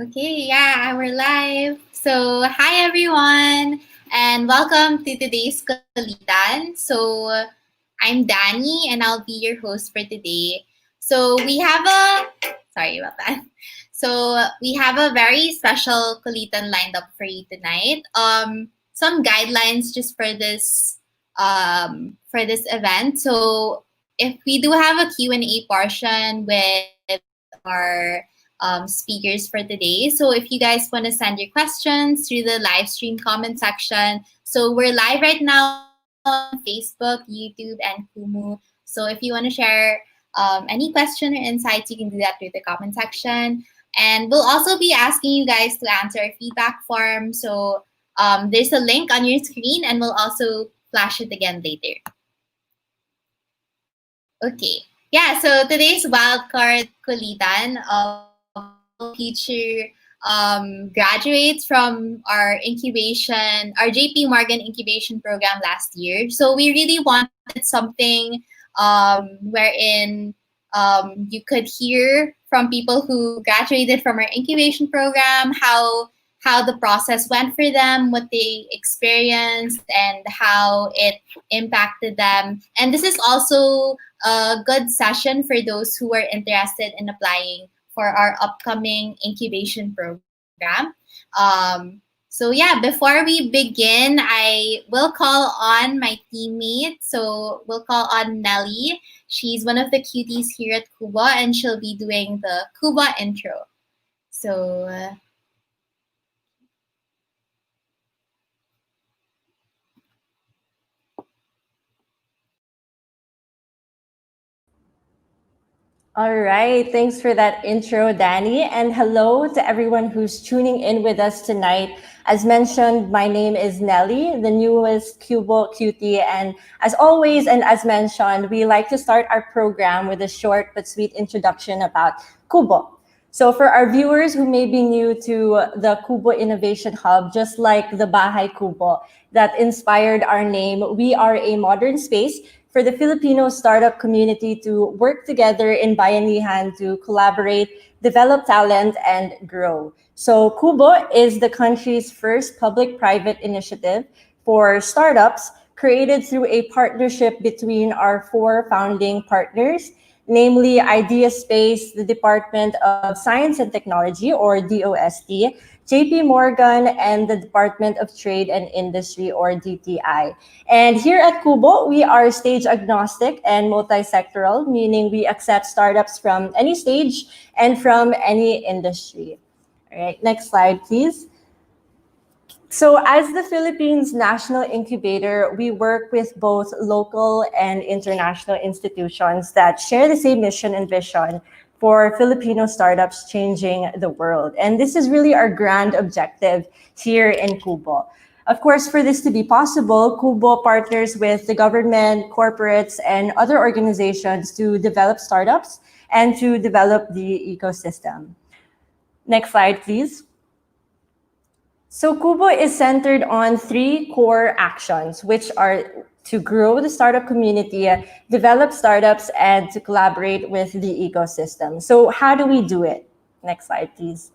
Okay, yeah, we're live. So, hi everyone, and welcome to today's QLITAN. So, I'm Danny, and I'll be your host for today. So, sorry about that. So, we have a very special QLITAN lined up for you tonight. Some guidelines just for this event. So, if we do have a Q&A portion with our speakers for today. So if you guys want to send your questions through the live stream comment section. So we're live right now on Facebook, YouTube, and Kumu. So if you want to share any question or insights, you can do that through the comment section. And we'll also be asking you guys to answer a feedback form. So there's a link on your screen, and we'll also flash it again later. Okay. Yeah, so today's Wildcard QLITAN will feature graduates from our JP Morgan Incubation Program last year. So we really wanted something wherein you could hear from people who graduated from our incubation program how the process went for them, what they experienced, and how it impacted them. And this is also a good session for those who are interested in applying for our upcoming incubation program. So yeah, before we begin, I will call on my teammate. So we'll call on Nelly. She's one of the cuties here at Cuba, and she'll be doing the Cuba intro. So All right, thanks for that intro, Danny. And hello to everyone who's tuning in with us tonight. As mentioned, my name is Nelly, the newest Cubo cutie. And as always, and as mentioned, we like to start our program with a short but sweet introduction about Cubo. So for our viewers who may be new to the Cubo Innovation Hub, just like the Bahay Cubo that inspired our name, we are a modern space for the Filipino startup community to work together in bayanihan to collaborate, develop talent, and grow. So Kubo is the country's first public-private initiative for startups created through a partnership between our four founding partners, namely IdeaSpace, the Department of Science and Technology, or DOST, JP Morgan, and the Department of Trade and Industry, or DTI. And here at Kubo, we are stage agnostic and multi-sectoral, meaning we accept startups from any stage and from any industry. All right, next slide, please. So as the Philippines National Incubator, we work with both local and international institutions that share the same mission and vision for Filipino startups changing the world. And this is really our grand objective here in Kubo. Of course, for this to be possible, Kubo partners with the government, corporates, and other organizations to develop startups and to develop the ecosystem. Next slide, please. So Kubo is centered on three core actions, which are to grow the startup community, develop startups, and to collaborate with the ecosystem. So how do we do it? Next slide, please.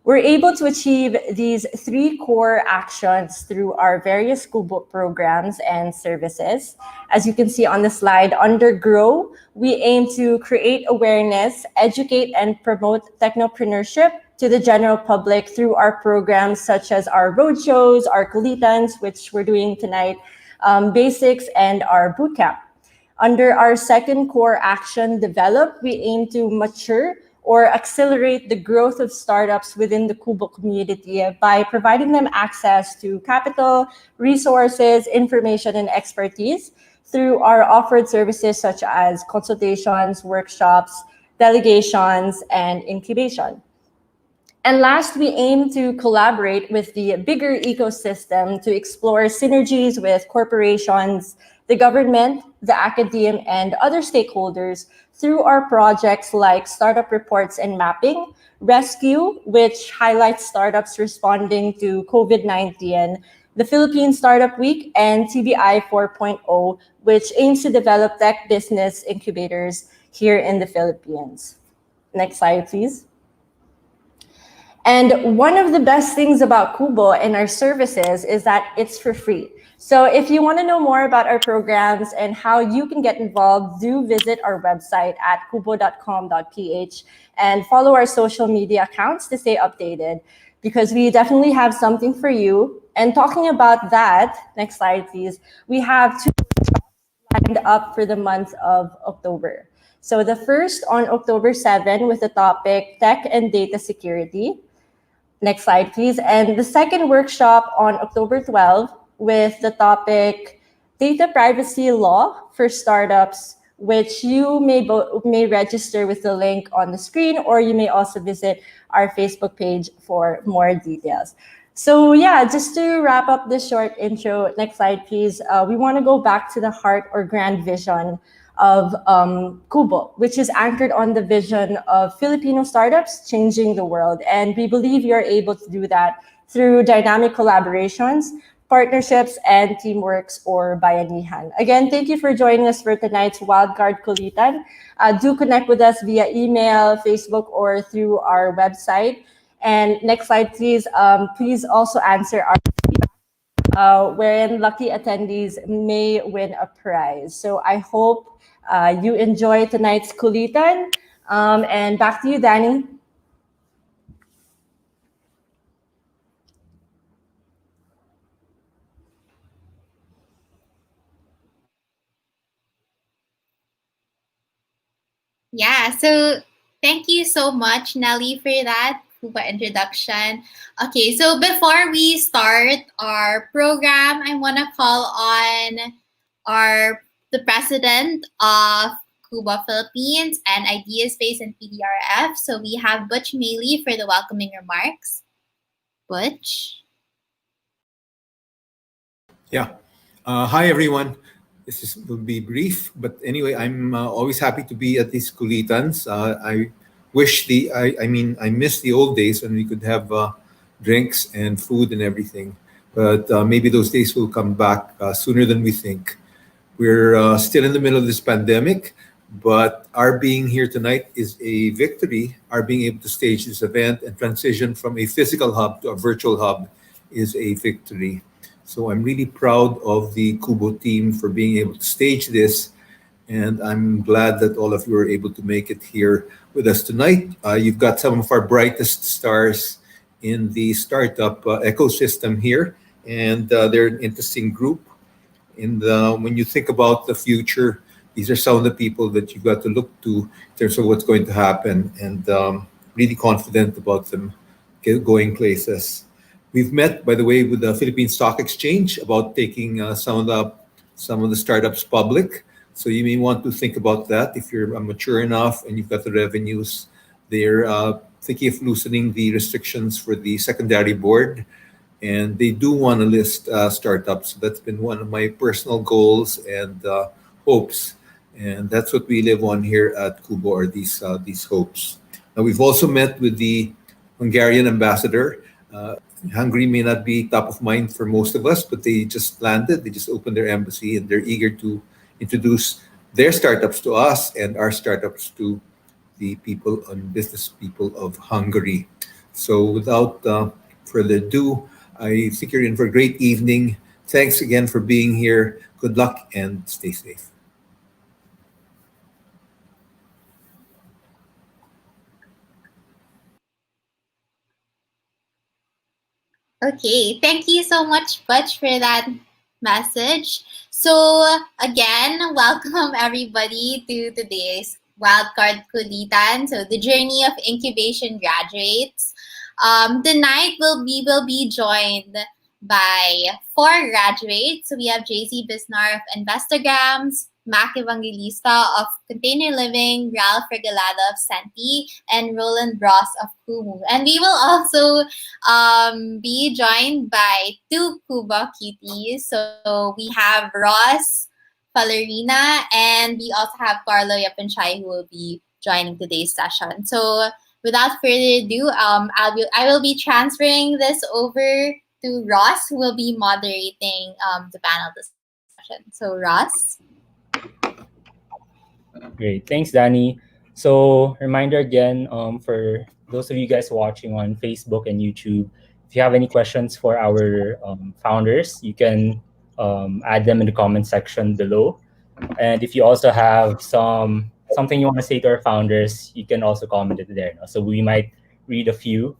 We're able to achieve these three core actions through our various Kubo programs and services. As you can see on the slide, under Grow, we aim to create awareness, educate, and promote technopreneurship to the general public through our programs such as our roadshows, our QLITANs, which we're doing tonight, basics, and our bootcamp. Under our second core action, Develop, we aim to mature or accelerate the growth of startups within the Kubo community by providing them access to capital, resources, information, and expertise through our offered services such as consultations, workshops, delegations, and incubation. And last, we aim to collaborate with the bigger ecosystem to explore synergies with corporations, the government, the academe, and other stakeholders through our projects like Startup Reports and Mapping, Rescue, which highlights startups responding to COVID-19, the Philippine Startup Week, and TBI 4.0, which aims to develop tech business incubators here in the Philippines. Next slide, please. And one of the best things about Kubo and our services is that it's for free. So if you want to know more about our programs and how you can get involved, do visit our website at kubo.com.ph and follow our social media accounts to stay updated, because we definitely have something for you. And talking about that, next slide, please. We have two lined up for the month of October. So the first on October 7 with the topic Tech and Data Security. Next slide, please. And the second workshop on October 12 with the topic Data Privacy Law for Startups, which you may register with the link on the screen, or you may also visit our Facebook page for more details. So yeah, just to wrap up this short intro, next slide, please. We want to go back to the heart or grand vision of Kubo, which is anchored on the vision of Filipino startups changing the world. And we believe you're able to do that through dynamic collaborations, partnerships, and teamworks or bayanihan. Again, thank you for joining us for tonight's Wildcard QLITAN. Do connect with us via email, Facebook, or through our website. And next slide, please. Please also answer our wherein lucky attendees may win a prize. So I hope you enjoy tonight's Kulitan. And back to you, Danny. Yeah, so thank you so much, Nelly, for that Cuba introduction. Okay, so before we start our program, I want to call on the president of Cuba Philippines and Idea Space and PDRF. So we have Butch Maley for the welcoming remarks. Butch? Yeah. Hi, everyone. Will be brief, but anyway, I'm always happy to be at these Kulitans. I miss the old days when we could have drinks and food and everything. But maybe those days will come back sooner than we think. We're still in the middle of this pandemic, but our being here tonight is a victory. Our being able to stage this event and transition from a physical hub to a virtual hub is a victory. So I'm really proud of the Kubo team for being able to stage this. And I'm glad that all of you are able to make it here with us tonight. You've got some of our brightest stars in the startup ecosystem here. And they're an interesting group. And when you think about the future, these are some of the people that you've got to look to in terms of what's going to happen, and really confident about them going places. We've met, by the way, with the Philippine Stock Exchange about taking some of the startups public. So you may want to think about that if you're mature enough and you've got the revenues. They're thinking of loosening the restrictions for the secondary board, and they do want to list startups. So that's been one of my personal goals and hopes, and that's what we live on here at Kubo, are these hopes. Now, we've also met with the Hungarian ambassador. Hungary may not be top of mind for most of us, but they just landed. They just opened their embassy, and they're eager to introduce their startups to us and our startups to the people and business people of Hungary. So without further ado, I think you're in for a great evening. Thanks again for being here. Good luck and stay safe. Okay, thank you so much, Butch, for that message. So, again, welcome everybody to today's Wildcard QLITAN. So, the Journey of Incubation Graduates. Tonight, we will be joined by 4 graduates. So, we have JC Bisnar of Investograms, Mac Evangelista of Container Living, Ralph Regalado of Senti, and Roland Ross of Kumu. And we will also be joined by 2 Cuba cuties. So we have Ross Falerina, and we also have Carlo Yapanchai, who will be joining today's session. So without further ado, I will be transferring this over to Ross, who will be moderating the panel discussion. So Ross. Great, thanks, Danny. So reminder again for those of you guys watching on Facebook and YouTube, if you have any questions for our founders, you can add them in the comment section below. And if you also have something you want to say to our founders, you can also comment it there. No? So we might read a few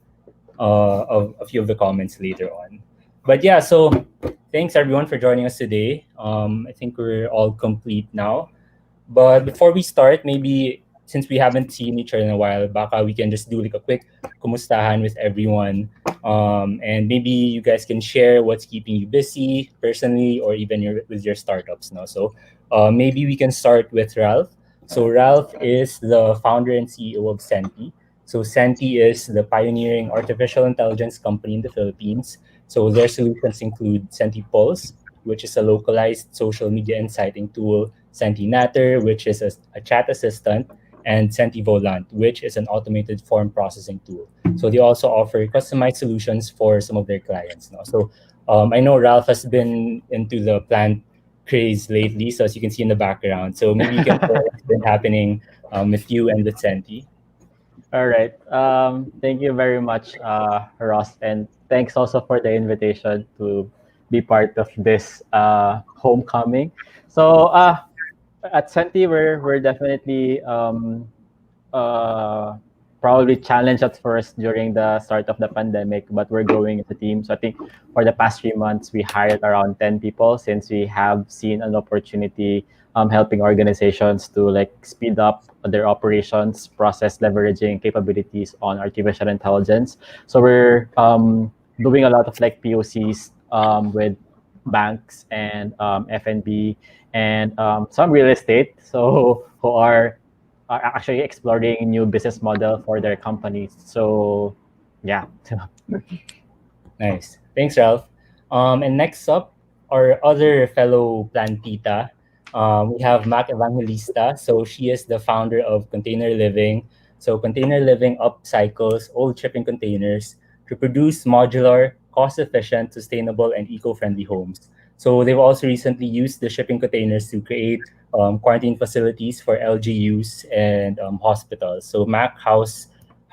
of the comments later on. But yeah, so thanks everyone for joining us today. I think we're all complete now. But before we start, maybe since we haven't seen each other in a while, baka we can just do like a quick kumustahan with everyone. And maybe you guys can share what's keeping you busy personally or even with your startups. No? So maybe we can start with Ralph. So Ralph is the founder and CEO of Senti. So Senti is the pioneering artificial intelligence company in the Philippines. So their solutions include Senti Pulse, which is a localized social media insighting tool, Senti Natter, which is a chat assistant, and Senti Volant, which is an automated form processing tool. So they also offer customized solutions for some of their clients. No? So I know Ralph has been into the plant craze lately, so as you can see in the background. So maybe you can share what's been happening with you and with Senti. All right. Thank you very much, Ross, and thanks also for the invitation to be part of this homecoming. So at Senti, we're definitely probably challenged at first during the start of the pandemic, but we're growing as a team. So I think for the past 3 months, we hired around 10 people since we have seen an opportunity helping organizations to like speed up their operations, process leveraging capabilities on artificial intelligence. So we're doing a lot of like POCs with banks and F&B and some real estate. So who are actually exploring new business model for their companies. So yeah. Nice. Thanks, Ralph. And next up, our other fellow plantita, we have Mac Evangelista. So she is the founder of Container Living. So Container Living upcycles old shipping containers to produce modular, cost-efficient, sustainable, and eco-friendly homes. So they've also recently used the shipping containers to create quarantine facilities for LGUs and hospitals. So Mac, how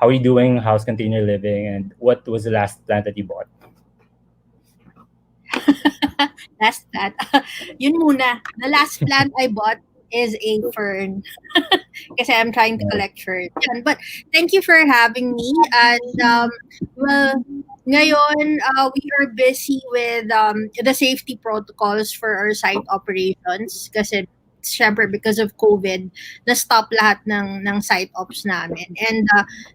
are you doing? How's Container Living? And what was the last plant that you bought? Last plant. Yun muna. The last plant I bought is a fern. Kasi I'm trying to collect ferns. Yan. But thank you for having me. And well, ngayon, we are busy with the safety protocols for our site operations. Kasi syempre because of COVID, na-stop lahat ng site ops namin. And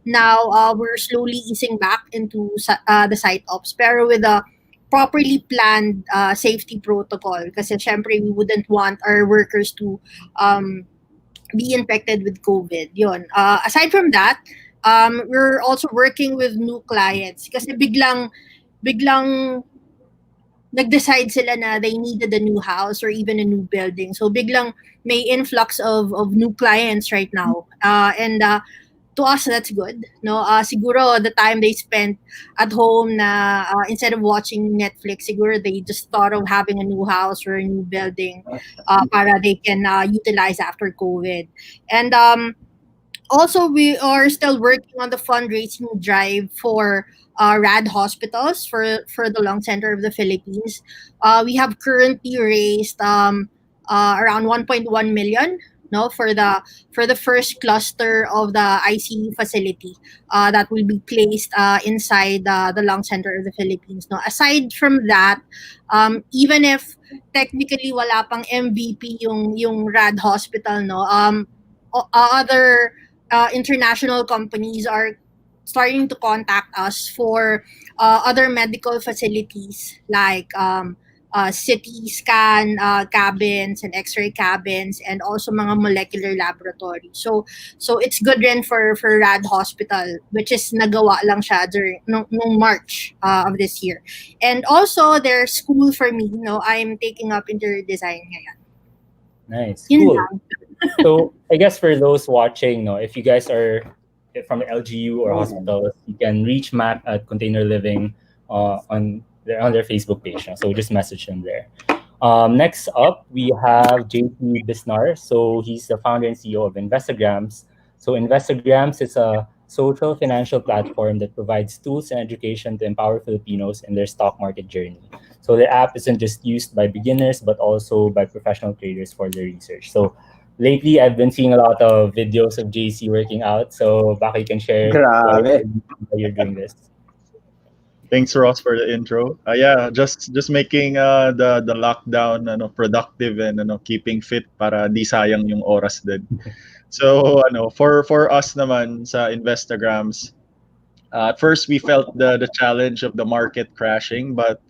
now, we're slowly easing back into the site ops. Pero with a properly planned safety protocol. Kasi syempre, we wouldn't want our workers to be infected with COVID. Yun. Aside from that, we're also working with new clients. Kasi biglang nag-decide sila na they needed a new house or even a new building. So biglang may influx of new clients right now. And to us, that's good. No, siguro the time they spent at home na instead of watching Netflix, siguro they just thought of having a new house or a new building para they can utilize after COVID. And also, we are still working on the fundraising drive for RAD hospitals for the Lung Center of the Philippines. We have currently raised around 1.1 million, no, for the first cluster of the ICU facility that will be placed inside the Lung Center of the Philippines. No, aside from that, even if technically wala pang MVP yung RAD hospital, no, other international companies are starting to contact us for other medical facilities like CT scan cabins and X-ray cabins and also mga molecular laboratories. So it's good rin for RAD Hospital, which is nagawa lang siya during no March of this year. And also there's school for me. I'm taking up interior design ngayon. Nice. Cool. So I guess for those watching, if you guys are from the LGU or hospitals, you can reach Matt at Container Living on their Facebook page. So just message them there. Next up, we have JP Bisnar. So he's the founder and CEO of Investagrams. So Investagrams is a social financial platform that provides tools and education to empower Filipinos in their stock market journey. So the app isn't just used by beginners, but also by professional traders for their research. So lately, I've been seeing a lot of videos of JC working out. So baka you can share Grabe. why you're doing this. Thanks, Ross, for the intro. Yeah, just making the lockdown productive and keeping fit para di sayang yung oras din. So for us naman sa Investograms, at first we felt the challenge of the market crashing, but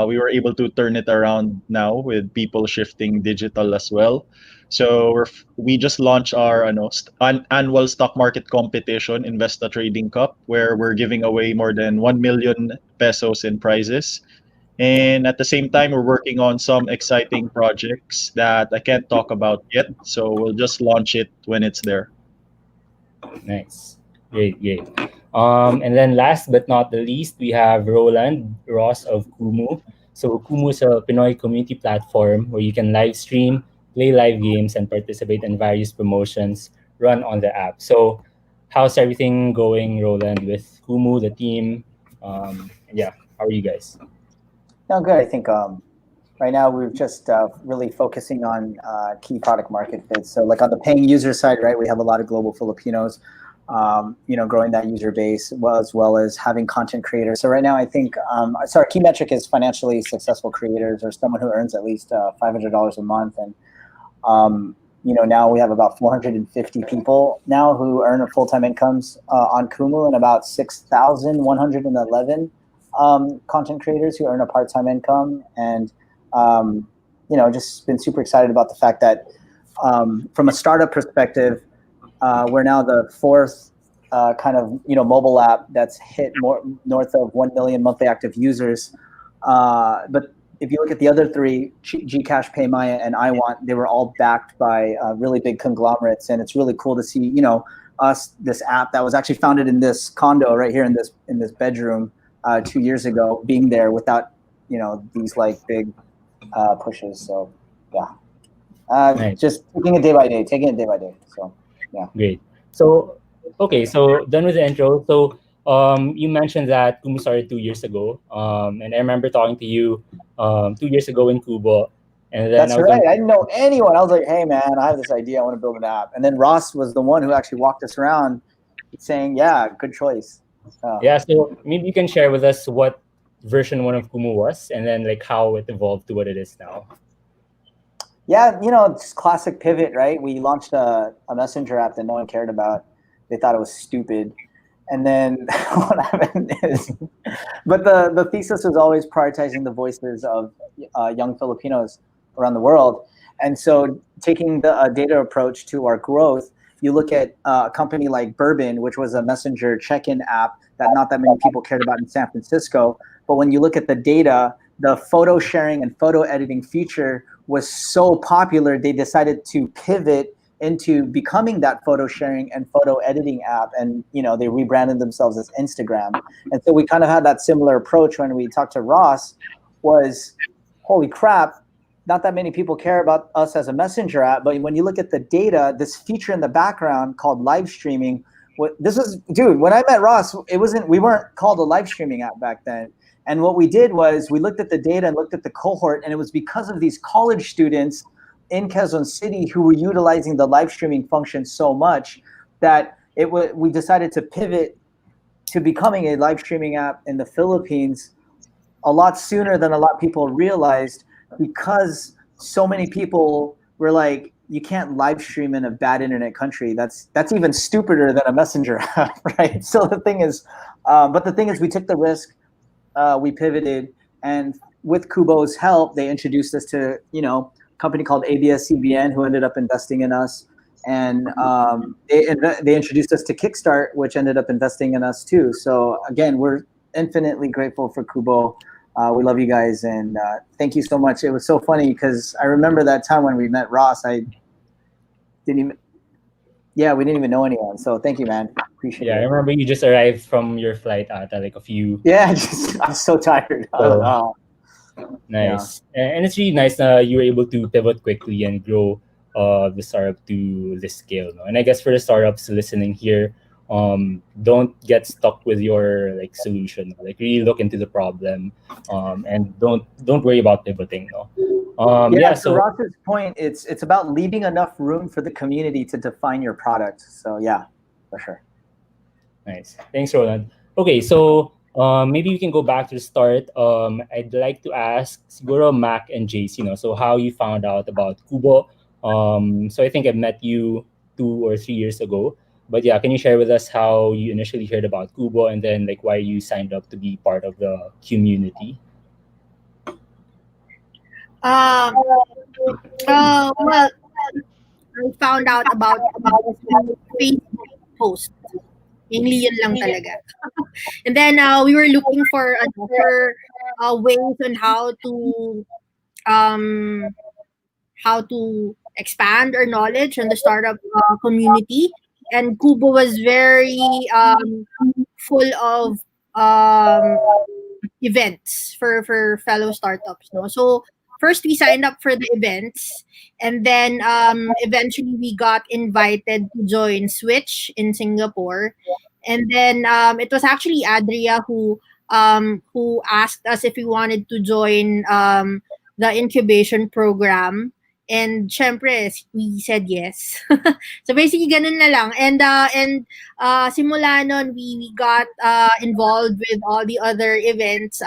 we were able to turn it around now with people shifting digital as well. So we just launched our annual stock market competition, Investa Trading Cup, where we're giving away more than 1 million pesos in prizes. And at the same time, we're working on some exciting projects that I can't talk about yet. So we'll just launch it when it's there. Nice. Great, great. And then last but not the least, we have Roland Ross of Kumu. So Kumu is a Pinoy community platform where you can live stream, play live games, and participate in various promotions run on the app. So how's everything going, Roland, with Kumu, the team? Yeah, how are you guys? No, good. I think right now we're just really focusing on key product market fits. So like on the paying user side, right, we have a lot of global Filipinos, growing that user base as well as having content creators. So right now I think, so our key metric is financially successful creators or someone who earns at least $500 a month. And, now we have about 450 people now who earn a full-time incomes on Kumu and about 6,111 content creators who earn a part-time income. And, just been super excited about the fact that from a startup perspective, we're now the fourth mobile app that's hit more north of 1 million monthly active users. But if you look at the other three, Gcash, PayMaya, and iWant, they were all backed by really big conglomerates, and it's really cool to see us, this app that was actually founded in this condo right here in this bedroom 2 years ago, being there without these like big pushes. So yeah, Nice. just taking it day by day. So yeah. Great. So, okay, so done with the intro. So, you mentioned that Kumu started 2 years ago, and I remember talking to you 2 years ago in Kubo, and then That's right. I didn't know anyone. I was like, hey, man, I have this idea. I want to build an app. And then Ross was the one who actually walked us around saying, yeah, good choice. Yeah, so maybe you can share with us what version 1 of Kumu was, and then like how it evolved to what it is now. Yeah, it's classic pivot, right? We launched a messenger app that no one cared about. They thought it was stupid. And then what happened is, but the thesis was always prioritizing the voices of young Filipinos around the world. And so taking the data approach to our growth, you look at a company like Bourbon, which was a messenger check-in app that not that many people cared about in San Francisco. But when you look at the data, the photo sharing and photo editing feature was so popular, they decided to pivot into becoming that photo sharing and photo editing app. And, they rebranded themselves as Instagram. And so we kind of had that similar approach when we talked to Ross was, holy crap, not that many people care about us as a messenger app. But when you look at the data, this feature in the background called live streaming, when I met Ross, we weren't called a live streaming app back then. And what we did was we looked at the data and looked at the cohort, and it was because of these college students in Quezon City who were utilizing the live streaming function so much that we decided to pivot to becoming a live streaming app in the Philippines a lot sooner than a lot of people realized, because so many people were like, you can't live stream in a bad internet country. That's even stupider than a messenger app, right? So the thing is, we took the risk. We pivoted, and with Kubo's help, they introduced us to a company called ABS-CBN, who ended up investing in us, and they introduced us to Kickstart, which ended up investing in us too. So again, we're infinitely grateful for Kubo. We love you guys, and thank you so much. It was so funny because I remember that time when we met Ross. We didn't even know anyone. So thank you, man. Appreciate it. Yeah, I remember you just arrived from your flight at like a few. Yeah, I'm so tired. So, nice. Yeah. And it's really nice that you were able to pivot quickly and grow the startup to this scale. No? And I guess for the startups listening here, don't get stuck with your like solution. Like really look into the problem, and don't worry about pivoting. No. Yeah, Yeah. to So Ross's point, it's about leaving enough room for the community to define your product. So yeah, for sure. nice. Thanks, Roland. Okay, so maybe we can go back to the start. I'd like to ask siguro Mac and JC, so how you found out about Kubo. So I think I met you 2 or 3 years ago. But yeah, can you share with us how you initially heard about Kubo and then like why you signed up to be part of the community? Um, well, I found out about Facebook post. Mainly yun lang talaga. And then we were looking for ways on um, how to expand our knowledge on the startup community. And Kubo was very full of events for fellow startups. No, so first we signed up for the events, and then eventually we got invited to join Switch in Singapore, and then it was actually Adria who asked us if we wanted to join the incubation program. And syempre, we said yes. So basically, ganun na lang. And simula nun, we got involved with all the other events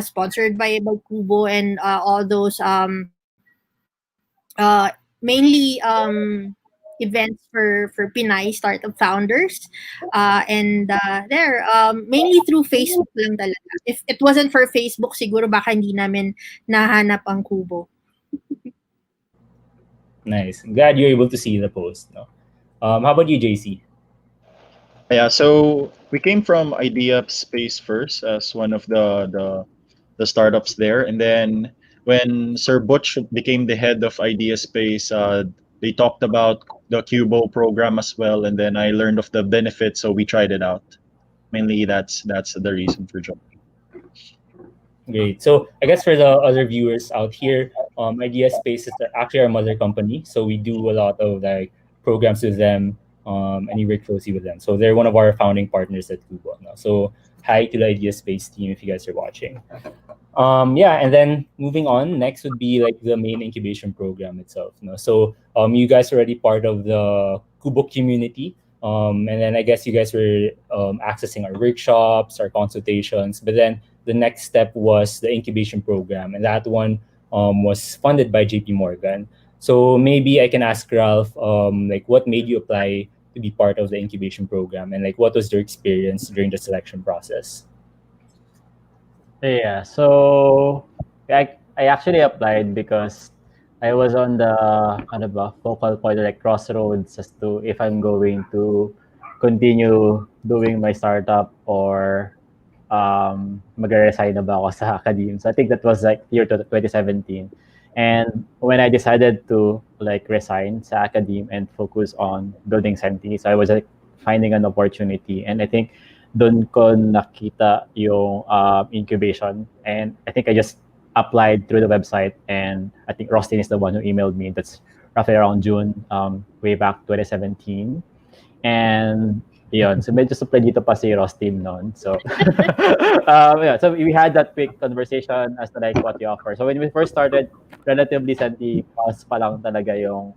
sponsored by Kubo and all those mainly events for Pinay startup founders. There, mainly through Facebook lang talaga. If it wasn't for Facebook, siguro baka hindi namin nahanap ang Kubo. Nice. Glad you're able to see the post. No. How about you, JC? Yeah, so we came from Idea Space first as one of the startups there, and then when Sir Butch became the head of Idea Space, they talked about the Cubo program as well, and then I learned of the benefits, so we tried it out. Mainly, that's the reason for joining. Great. So I guess for the other viewers out here, Idea Space is actually our mother company. So we do a lot of like programs with them, and we work closely with them. So they're one of our founding partners at Google. No? So hi to the Idea Space team if you guys are watching. Yeah, and then moving on, next would be like the main incubation program itself. So you guys are already part of the Kubo community. And then I guess you guys were accessing our workshops, our consultations, but then the next step was the incubation program, and that one was funded by JP Morgan. So maybe I can ask Ralph, like what made you apply to be part of the incubation program, and like what was your experience during the selection process? Yeah, so I actually applied because I was on the focal point, like crossroads as to if I'm going to continue doing my startup or mag-resign na ba ako sa academe. So I think that was like year 2017. And when I decided to like resign sa academe and focus on building Senti, so I was like finding an opportunity, and I think doon ko nakita yung incubation, and I think I just applied through the website, and I think Rostin is the one who emailed me. That's roughly around June, way back 2017. And yun, so medyo supply dito pa si Rostin noon. So, yeah, so we had that quick conversation as to like what you offer. So when we first started, relatively Senti plus pa lang talaga yung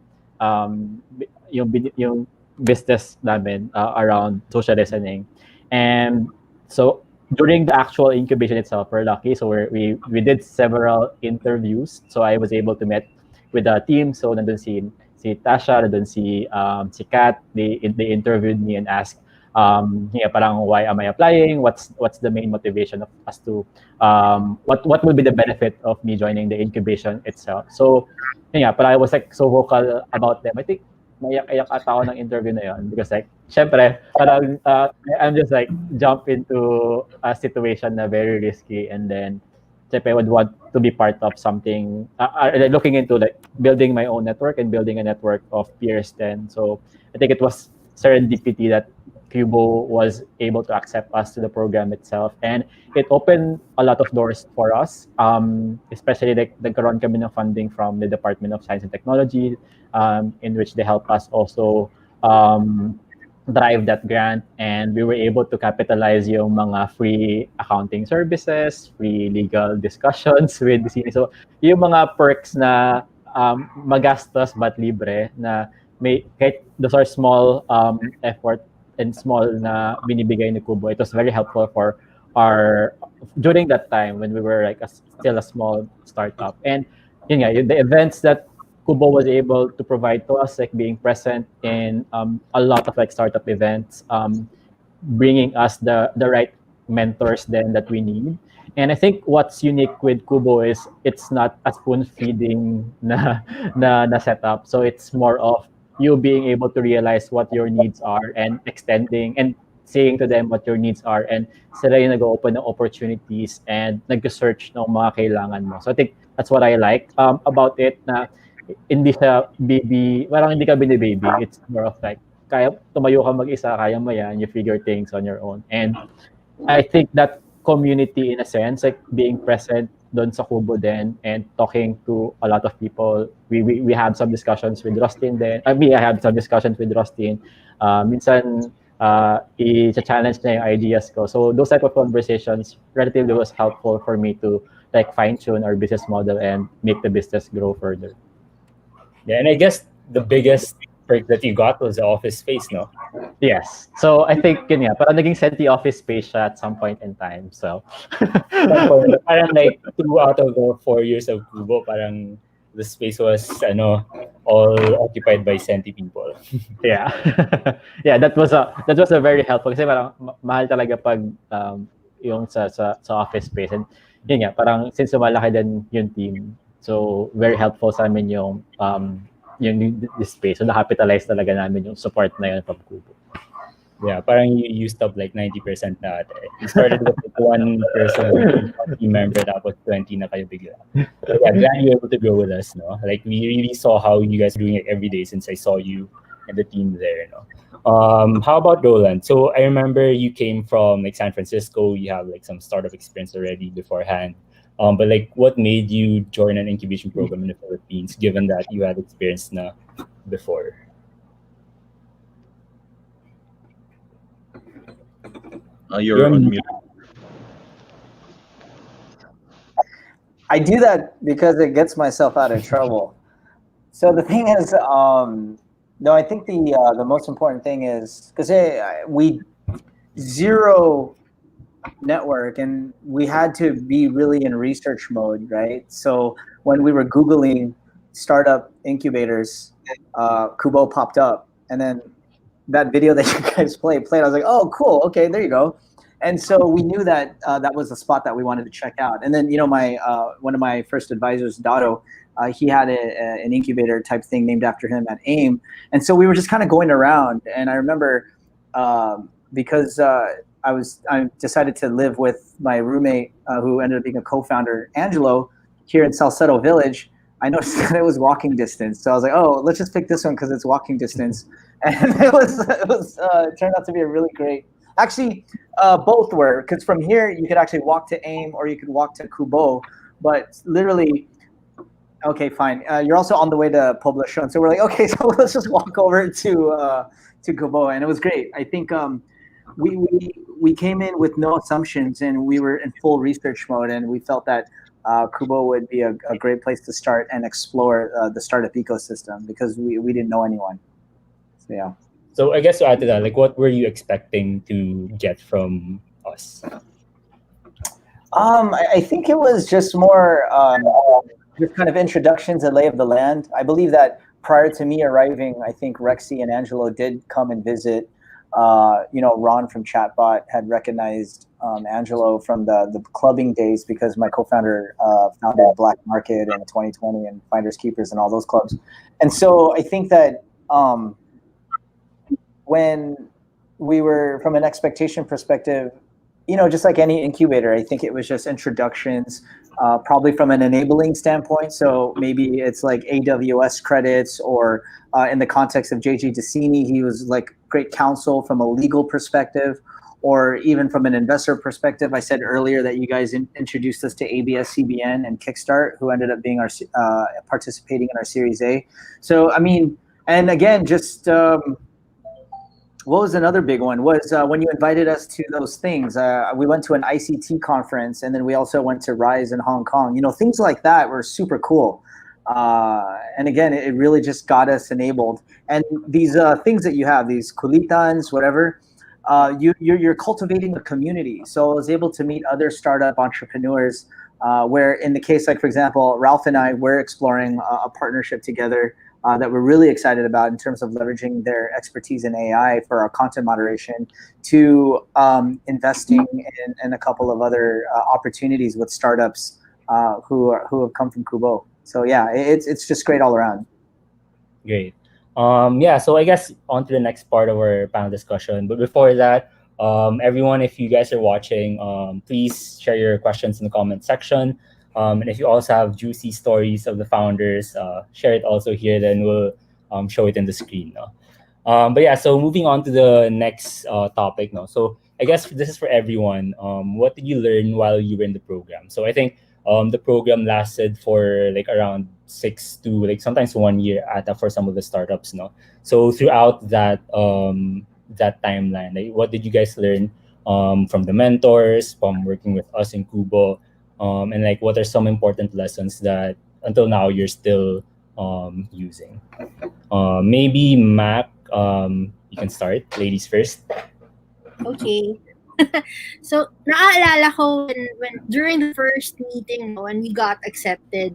business namin around social listening. And so during the actual incubation itself, we're lucky. So we did several interviews. So I was able to meet with the team. So nandun si Tasha, nandun si Kat. They interviewed me and asked, parang why am I applying? What's the main motivation of us to what will be the benefit of me joining the incubation itself? So but I was like so vocal about them. I think maiyak-iyak ata ako ng interview na yun because like syempre parang I'm just like jump into a situation na very risky, and then syempre I would want to be part of something looking into like building my own network and building a network of peers then. So I think it was serendipity that Cubo was able to accept us to the program itself, and it opened a lot of doors for us, especially like nagkaroon kami ng funding from the Department of Science and Technology, in which they help us also drive that grant, and we were able to capitalize yung mga free accounting services, free legal discussions with the senior. So yung mga perks na magastos but libre na may kahit those are small effort and small na binibigay ni Kubo. It was very helpful for our during that time when we were like still a small startup. And yun nga, the events that Kubo was able to provide to us, like being present in a lot of like startup events, bringing us the right mentors then that we need. And I think what's unique with Kubo is it's not a spoon feeding na setup. So it's more of you being able to realize what your needs are and extending and saying to them what your needs are, and sila yung nag-open ng opportunities and nag-search ng mga kailangan mo. So I think that's what I like about it, na hindi siya baby, parang hindi ka bini-baby. It's more of like, kaya tumayo ka mag-isa, kaya mo yan, you figure things on your own. And I think that community in a sense, like being present doon sa Kubo then and talking to a lot of people. We had some discussions with Rustin then. I had some discussions with Rustin. Minsan, i-challenge na yung ideas ko. So those type of conversations relatively was helpful for me to like fine-tune our business model and make the business grow further. Yeah, and I guess the biggest perk that you got was the office space, no? Yes. So I think yun nga, parang naging senti office space siya at some point in time. So parang like 2 out of the 4 years of Kubo, parang the space was all occupied by senti people. Yeah. Yeah, that was a very helpful kasi parang mahal talaga pag yung sa office space. And yun nga, parang since malaki din yung team, so very helpful sa amin yung space. So na-capitalize talaga namin yung support na yun from Kubo. Yeah, parang you used up like 90% na ate. You started with like 1 person, team member, tapos 20 na kayo bigla. So yeah, glad you were able to grow with us, no? Like we really saw how you guys are doing it every day since I saw you and the team there, no? How about Roland? So I remember you came from like San Francisco. You have like some startup experience already beforehand. But like, what made you join an incubation program in the Philippines, given that you had experience na before? You're on mute. I do that because it gets myself out of trouble. So the thing is, no, I think the most important thing is because we zero network and we had to be really in research mode, right? So when we were Googling startup incubators, Kubo popped up, and then that video that you guys played, I was like, oh, cool, okay, there you go. And so we knew that that was the spot that we wanted to check out. And then, my one of my first advisors, Dado, he had an incubator type thing named after him at AIM. And so we were just kind of going around. And I remember because I decided to live with my roommate who ended up being a co-founder, Angelo, here in Salcedo Village. I noticed that it was walking distance. So I was like, oh, let's just pick this one because it's walking distance. And it turned out to be a really great, actually, both were, because from here you could actually walk to AIM or you could walk to Kubo, but literally, okay, fine. You're also on the way to Poblacion. So we're like, okay, so let's just walk over to Kubo. And it was great. I think we came in with no assumptions and we were in full research mode, and we felt that Kubo would be a great place to start and explore the startup ecosystem because we didn't know anyone. So yeah. So I guess to add to that, like, what were you expecting to get from us? I think it was just more just kind of introductions and lay of the land. I believe that prior to me arriving, I think Rexy and Angelo did come and visit. Ron from Chatbot had recognized Angelo from the clubbing days because my co-founder founded Black Market in 2020 and Finders Keepers and all those clubs. And so I think that when we were, from an expectation perspective, just like any incubator, I think it was just introductions, probably from an enabling standpoint. So maybe it's like AWS credits, or in the context of JG Decini, he was like great counsel from a legal perspective, or even from an investor perspective. I said earlier that you guys introduced us to ABS CBN and Kickstart, who ended up being our participating in our Series A. So, I mean, and again, just what was another big one was when you invited us to those things. We went to an ICT conference, and then we also went to Rise in Hong Kong. You know, things like that were super cool. And again, it really just got us enabled. And these things that you have, these QLITANs, whatever, you're cultivating a community. So I was able to meet other startup entrepreneurs where in the case, like, for example, Ralph and I, we're exploring a partnership together that we're really excited about in terms of leveraging their expertise in AI for our content moderation to investing in a couple of other opportunities with startups who have come from Kubo. So yeah, it's just great all around. Great. Yeah, so I guess on to the next part of our panel discussion. But before that, everyone, if you guys are watching, please share your questions in the comment section. And if you also have juicy stories of the founders, share it also here, then we'll show it in the screen. No? But yeah, so moving on to the next topic. No? So I guess this is for everyone. What did you learn while you were in the program? So I think the program lasted for like around 6 to like sometimes 1 year for some of the startups. No? So throughout that that timeline, like, what did you guys learn from the mentors, from working with us in Kubo? And like, what are some important lessons that until now you're still using? Maybe Mac, you can start. Ladies first. Okay. So, naaalala ko when during the first meeting, when we got accepted,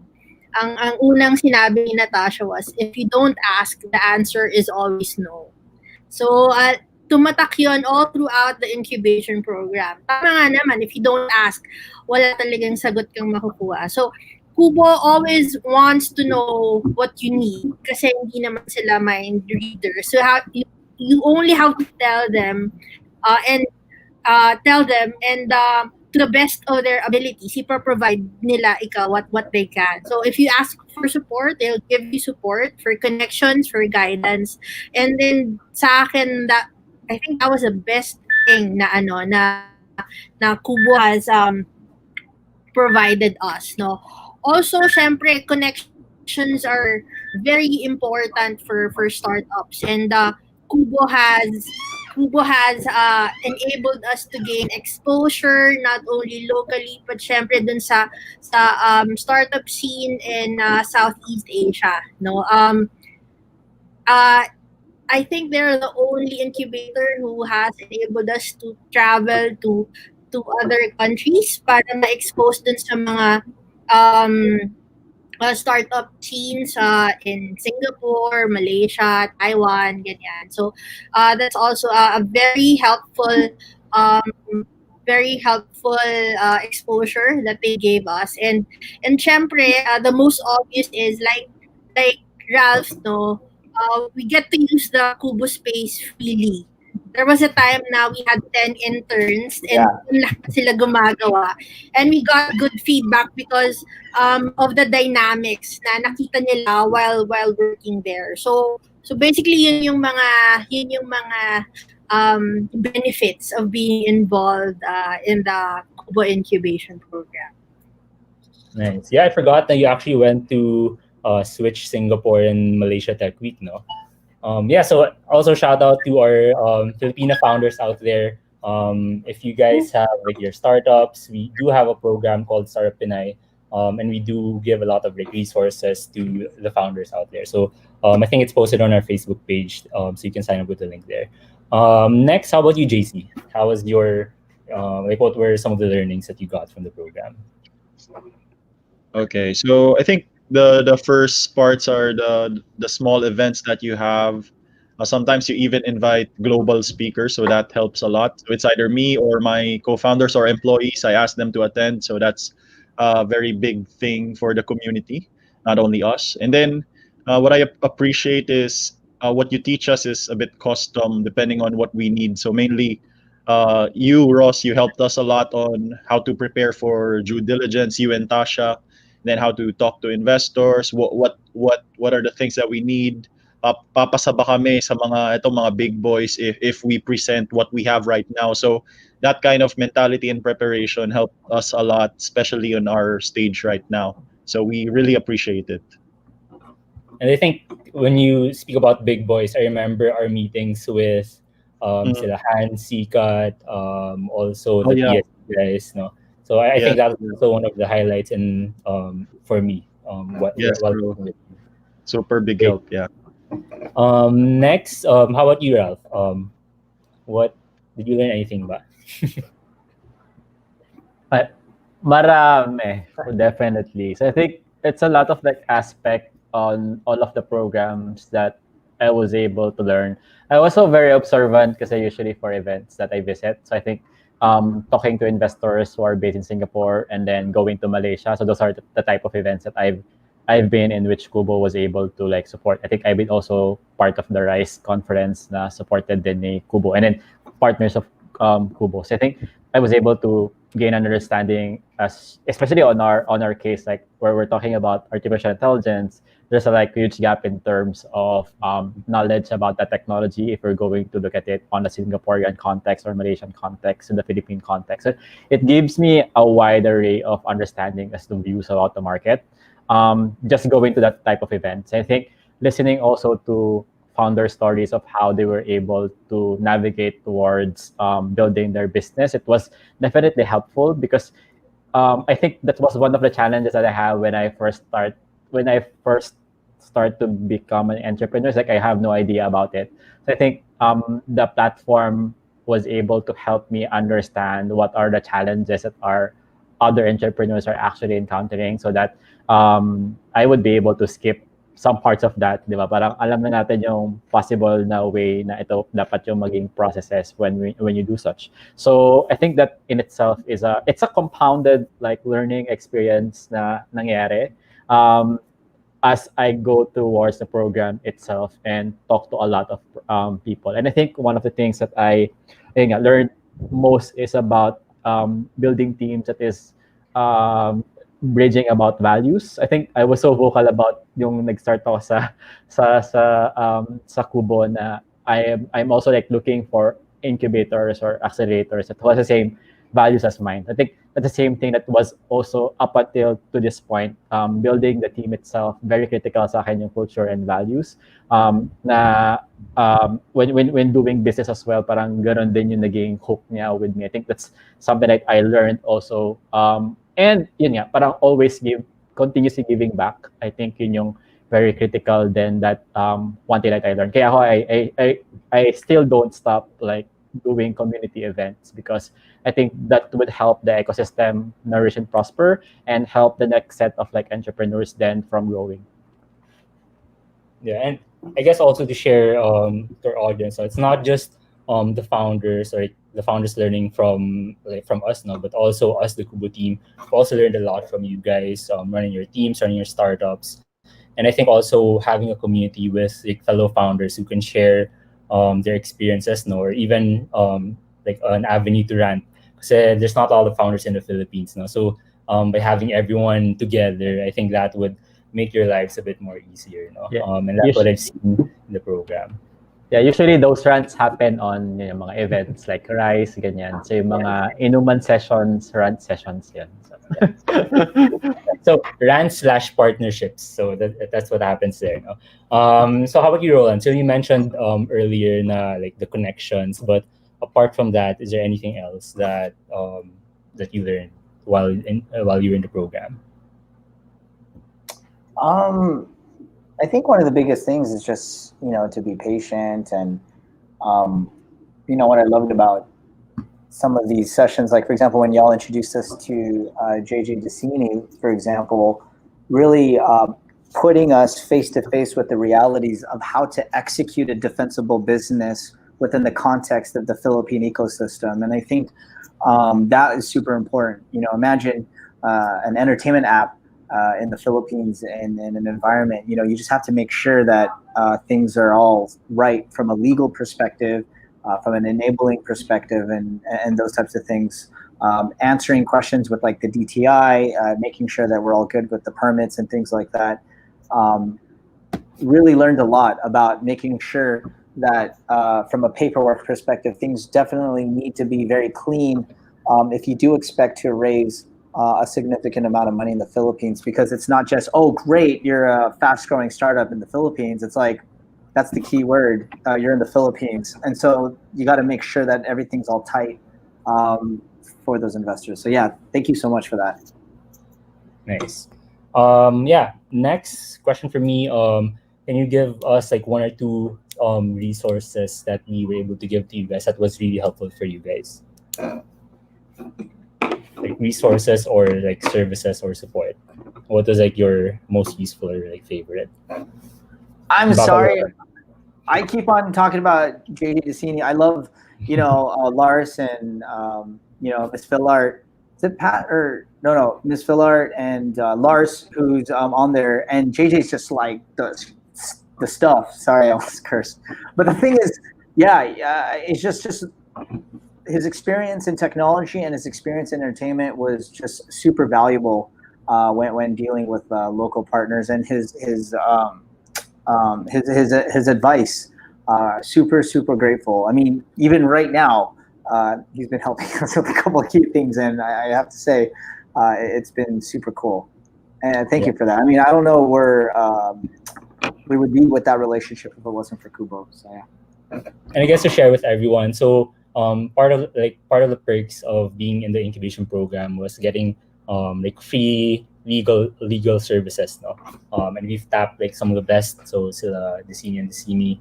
ang unang sinabi ni Natasha was, if you don't ask, the answer is always no. So, tumatak yun all throughout the incubation program. Tama nga naman, if you don't ask, wala talagang sagot kang makukuha. So, Kubo always wants to know what you need kasi hindi naman sila mind readers. So, you only have to tell them and to the best of their abilities, ipaprovide nila ikaw what they can. So if you ask for support, they'll give you support for connections, for guidance. And then sa akin, that I think that was the best thing na Kubo has provided us. No, also syempre connections are very important for startups, and Kubo has enabled us to gain exposure not only locally but syempre dun sa startup scene in Southeast Asia. No, I think they're the only incubator who has enabled us to travel to other countries para ma-expose dun sa mga startup scenes in Singapore, Malaysia, Taiwan, ganyan. So that's also a very helpful exposure that they gave us. And syempre, the most obvious is like Ralph, no, we get to use the Kubo space freely. There was a time na we had 10 interns and lahat sila gumagawa. And we got good feedback because of the dynamics na nakita nila while working there. So basically yun yung mga benefits of being involved in the Kubo Incubation Program. Nice. Yeah, I forgot that you actually went to Switch Singapore and Malaysia Tech Week, no? Yeah, so also shout out to our Filipino founders out there. If you guys have like your startups, we do have a program called Startup Pinay, and we do give a lot of like resources to the founders out there. So I think it's posted on our Facebook page, so you can sign up with the link there. Next, how about you, JC? How was your like? What were some of the learnings that you got from the program? Okay, so I think the first parts are the small events that you have. Sometimes you even invite global speakers, so that helps a lot. So it's either me or my co-founders or employees. I ask them to attend, so that's a very big thing for the community, not only us. And then what I appreciate is what you teach us is a bit custom depending on what we need. So mainly you, Ross, you helped us a lot on how to prepare for due diligence, you and Tasha, then how to talk to investors, what are the things that we need. Papasa ba kami sa mga big boys if we present what we have right now. So that kind of mentality and preparation helped us a lot, especially on our stage right now. So we really appreciate it. And I think when you speak about big boys, I remember our meetings with sila Han, Sikat, also Oh the yeah, PS guys, no. So I think yes, that's also one of the highlights in for me yes, while bro. working with you. Super big Great. help. Yeah. Next, how about you, Ralph? What did you learn anything ba? Marami, definitely. So I think it's a lot of like aspect on all of the programs that I was able to learn. I was also very observant because I usually for events that I visit. So I think talking to investors who are based in Singapore and then going to Malaysia. So those are the type of events that I've been in which Kubo was able to like support. I think I've been also part of the RISE conference na supported din ni Kubo and then partners of Kubo. So I think I was able to gain an understanding as especially on our case like where we're talking about artificial intelligence. There's a like huge gap in terms of knowledge about that technology if we're going to look at it on a Singaporean context or Malaysian context in the Philippine context. So it gives me a wide array of understanding as to views about the market. Just going to that type of events. I think listening also to founder stories of how they were able to navigate towards building their business. It was definitely helpful because I think that was one of the challenges that I have when I first start to become an entrepreneur. It's like I have no idea about it. So I think the platform was able to help me understand what are the challenges that our other entrepreneurs are actually encountering so that I would be able to skip some parts of that, di ba? Parang alam na natin yung possible na way na ito dapat yung maging processes when you do such. So I think that in itself it's a compounded like learning experience na nangyari as I go towards the program itself and talk to a lot of people. And I think one of the things that I learned most is about building teams that is bridging about values. I think I was so vocal about yung nag-start ako sa Kubo na I'm also like looking for incubators or accelerators that has the same values as mine. I think that's the same thing that was also up until to this point, building the team itself, very critical sa akin yung culture and values. When doing business as well, parang ganon din yung naging hook niya with me. I think that's something that I learned also. And yun nga, parang always continuously giving back. I think yun yung very critical then that one thing that I learned. Kaya ako, I still don't stop like doing community events because I think that would help the ecosystem nourish and prosper and help the next set of like entrepreneurs then from growing. Yeah, and I guess also to share to our audience, so it's not just the founders or the founders learning from us now, but also us, the Kubo team. We've also learned a lot from you guys, running your teams, running your startups, and I think also having a community with like fellow founders who can share their experiences, no, or even like an avenue to rant. Because there's not all the founders in the Philippines, no. So by having everyone together, I think that would make your lives a bit more easier, no. Yeah. And that's what I've seen in the program. Yeah, usually those rants happen on mga events like Rise, ganyan. So yung mga inuman sessions, rant sessions yan. So, yeah. So rant/partnerships. So that's what happens there. No? So how about you, Roland? So you mentioned earlier na like the connections, but apart from that, is there anything else that that you learned while you were in the program? I think one of the biggest things is just, to be patient and, what I loved about some of these sessions, like for example, when y'all introduced us to JJ Decini, for example, really putting us face to face with the realities of how to execute a defensible business within the context of the Philippine ecosystem. And I think that is super important. Imagine an entertainment app in the Philippines and in an environment, you just have to make sure that things are all right from a legal perspective, from an enabling perspective, and those types of things. Answering questions with like the DTI, making sure that we're all good with the permits and things like that. Really learned a lot about making sure that from a paperwork perspective, things definitely need to be very clean if you do expect to raise a significant amount of money in the Philippines, because it's not just, oh, great, you're a fast growing startup in the Philippines. It's like, That's the key word. You're in the Philippines, and so you got to make sure that everything's all tight for those investors. So yeah, thank you so much for that. Nice. Yeah. Next question for me. Can you give us like one or two resources that we were able to give to you guys that was really helpful for you guys? Like resources or like services or support. What was like your most useful or like favorite? I'm Baba sorry. Roland. I keep on talking about JD Decini. I love, Lars and, Miss Philart. Is it Pat or no, Miss Philart and Lars, who's on there. And JJ's just like the stuff. Sorry, I almost cursed. But the thing is, it's just his experience in technology and his experience in entertainment was just super valuable when dealing with local partners, and his advice. Super grateful. I mean, even right now, he's been helping us with a couple of key things, and I have to say, it's been super cool. And thank you for that. I mean, I don't know where we would be with that relationship if it wasn't for Kubo. So yeah. And I guess to share with everyone, so part of the perks of being in the incubation program was getting like free legal services, no? And we've tapped like some of the best, so sila Decini and Decini,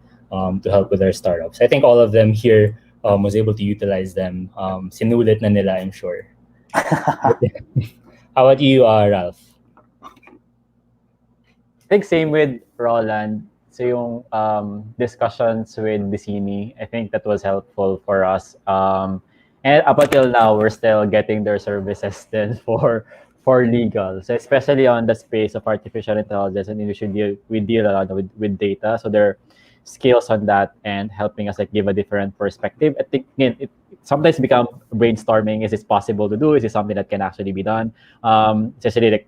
to help with our startups. I think all of them here was able to utilize them. Sinulit na nila, I'm sure. How about you, Ralph? I think same with Roland. So yung discussions with Decini, I think that was helpful for us. And up until now, we're still getting their services then for legal. So especially on the space of artificial intelligence, and we deal a lot with data. So their skills on that and helping us like give a different perspective. I think it sometimes become brainstorming. Is this possible to do? Is this something that can actually be done? Especially like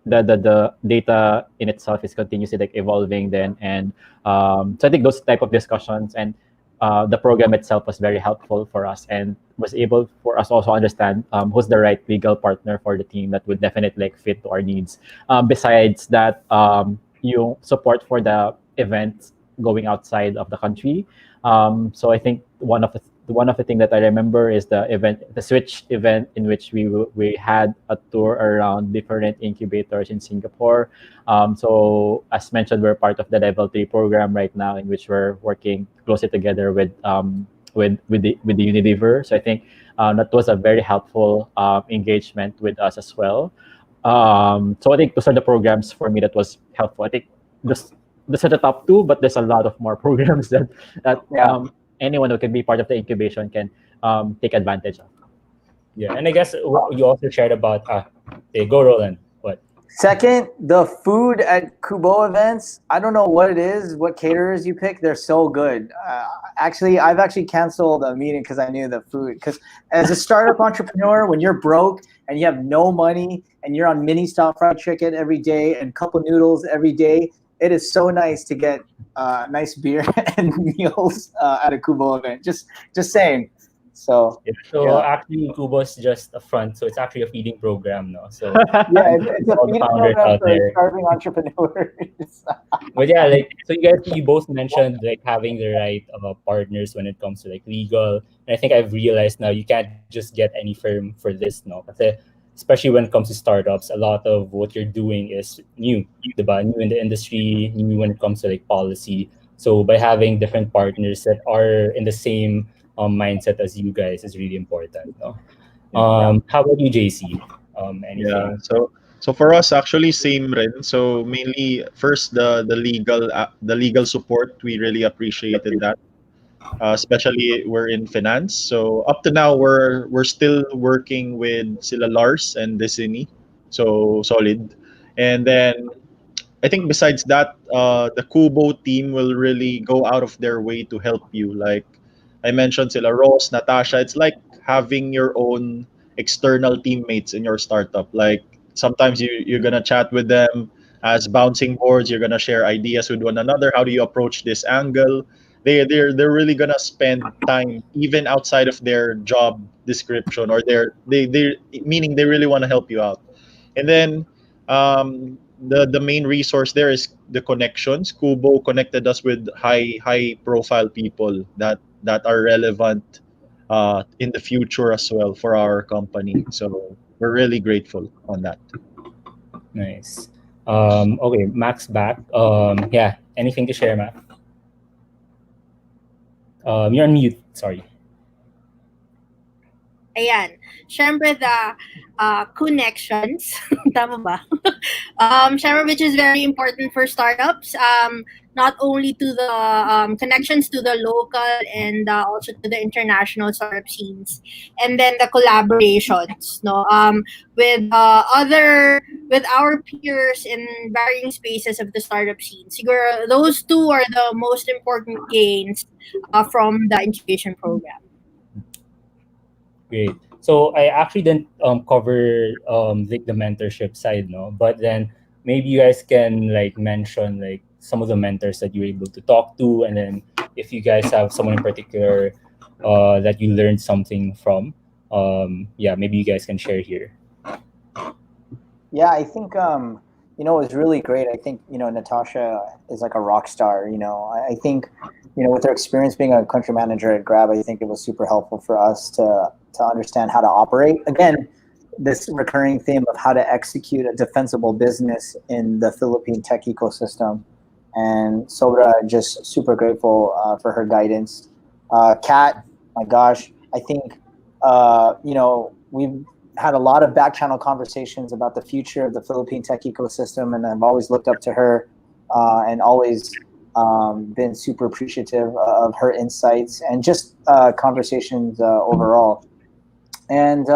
the data in itself is continuously like evolving then, and so I think those type of discussions and the program itself was very helpful for us and was able for us also understand who's the right legal partner for the team that would definitely like fit to our needs. Besides that, yung support for the events going outside of the country. So I think one of the things that I remember is the Switch event, in which we had a tour around different incubators in Singapore. So as mentioned, we're part of the Level 3 program right now, in which we're working closely together with the Unilever. So I think that was a very helpful engagement with us as well. So I think those are the programs for me that was helpful. I think those are the top two, but there's a lot of more programs that anyone who can be part of the incubation can take advantage of. Yeah, and I guess what you also shared about go Roland. What? Second, the food at Kubo events, I don't know what it is, what caterers you pick, they're so good. I've actually canceled a meeting because I knew the food. Because as a startup entrepreneur, when you're broke and you have no money and you're on mini stop fried chicken every day and cup of noodles every day, it is so nice to get nice beer and meals at a Kubo event. Just saying. So actually, Kubo is just a front, so it's actually a feeding program, no? So it's a feeding program for starving entrepreneurs. But yeah, like so, you both mentioned like having the right partners when it comes to like legal, and I think I've realized now you can't just get any firm for this, no? Kasi especially when it comes to startups, a lot of what you're doing is new, diba? New in the industry, new when it comes to like policy. So by having different partners that are in the same mindset as you guys is really important. No? How about you, JC? Anything? Yeah. So for us, actually, same rin. So mainly first the legal support, we really appreciated that. Especially we're in finance. So up to now we're still working with sila Lars and Decini. So solid. And then I think besides that, the Kubo team will really go out of their way to help you. Like I mentioned sila Rose, Natasha, it's like having your own external teammates in your startup. Like sometimes you're gonna chat with them as bouncing boards, you're gonna share ideas with one another. How do you approach this angle? They're really gonna spend time even outside of their job description, or they meaning they really want to help you out. And then the main resource there is the connections. Kubo connected us with high profile people that are relevant in the future as well for our company. So we're really grateful on that. Nice. Okay, Max back. Yeah, anything to share, Max? You're on mute. Sorry. Ayan. Syempre, the connections. Tama ba? Syempre, which is very important for startups. Not only to the connections to the local and also to the international startup scenes, and then the collaborations, no, with our peers in varying spaces of the startup scene. Siguro those two are the most important gains from the incubation program. Great. So I actually didn't cover like the mentorship side, no, but then maybe you guys can like mention like some of the mentors that you were able to talk to, and then if you guys have someone in particular that you learned something from, yeah, maybe you guys can share here. Yeah, I think it was really great. I think Natasha is like a rock star. I think with her experience being a country manager at Grab, I think it was super helpful for us to understand how to operate. Again, this recurring theme of how to execute a defensible business in the Philippine tech ecosystem. And Sobra, just super grateful for her guidance. Kat, my gosh, I think we've had a lot of back channel conversations about the future of the Philippine tech ecosystem, and I've always looked up to her and always been super appreciative of her insights and just conversations overall. And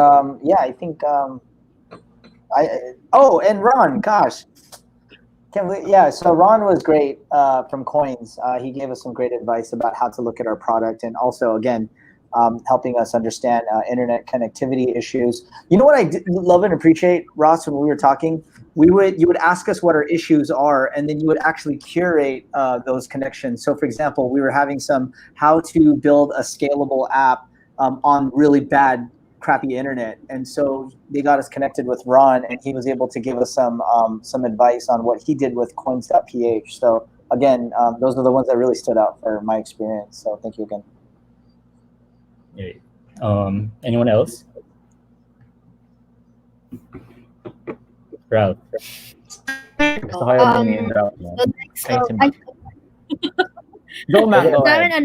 yeah, I think and Ron, gosh, can't believe, yeah. So Ron was great from Coins. He gave us some great advice about how to look at our product, and also again, helping us understand internet connectivity issues. You know what I love and appreciate, Ross, when we were talking? You would ask us what our issues are, and then you would actually curate those connections. So for example, we were having some how to build a scalable app on really bad, crappy internet. And so they got us connected with Ron, and he was able to give us some advice on what he did with coins.ph. So again, those are the ones that really stood out for my experience. So thank you again. Great. Anyone else? Ralph. Gusto ko yung name-drop mo. So next, Ayun si Mac. Go, Mac. Go ahead.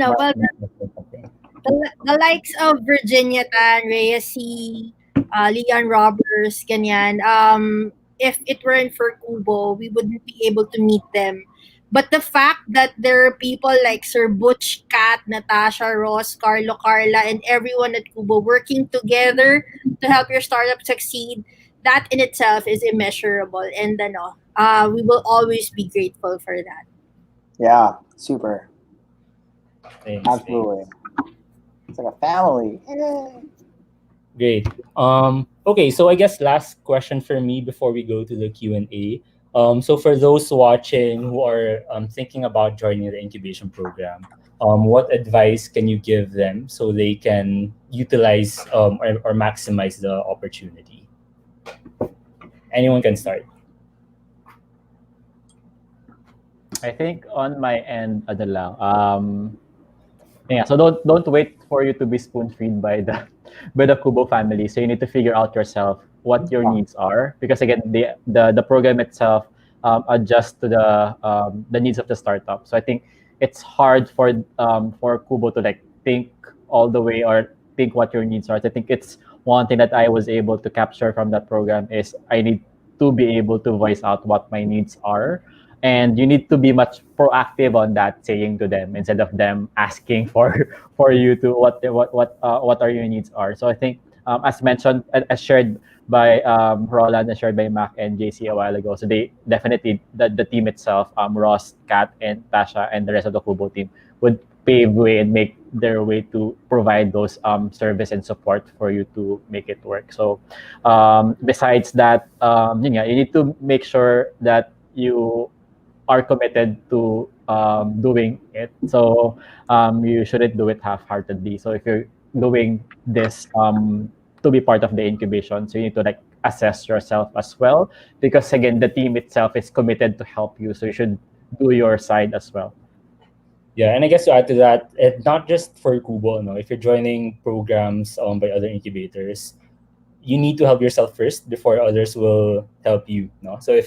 The likes of Virginia Tan, Reyes C, Leon Roberts, ganyan. If it weren't for Kubo, we wouldn't be able to meet them. But the fact that there are people like Sir Butch, Kat, Natasha, Ross, Carlo, Carla, and everyone at Kubo working together to help your startup succeed, that in itself is immeasurable. And we will always be grateful for that. Yeah, super. Thanks. Absolutely. It's like a family. Great. Okay, so I guess last question for me before we go to the Q&A. So for those watching who are thinking about joining the incubation program, what advice can you give them so they can utilize or maximize the opportunity? Anyone can start. I think on my end, ano lang, yeah, so don't wait for you to be spoon-fed by the Kubo family. So you need to figure out yourself what your needs are, because again, the program itself adjusts to the needs of the startup. So I think it's hard for Kubo to like think all the way or think what your needs are. So I think it's one thing that I was able to capture from that program is I need to be able to voice out what my needs are. And you need to be much proactive on that, saying to them instead of them asking for you to what are your needs are. So I think as mentioned, as shared by Roland and shared by Mac and JC a while ago. So they definitely the team itself, Ross, Kat, and Tasha, and the rest of the Kubo team would pave way and make their way to provide those service and support for you to make it work. So besides that, you need to make sure that you are committed to doing it. So you shouldn't do it half-heartedly. So if you're doing this to be part of the incubation, so you need to like assess yourself as well, because again, the team itself is committed to help you, so you should do your side as well. Yeah, and I guess to add to that, not just for Kubo, no, if you're joining programs by other incubators, you need to help yourself first before others will help you. No, so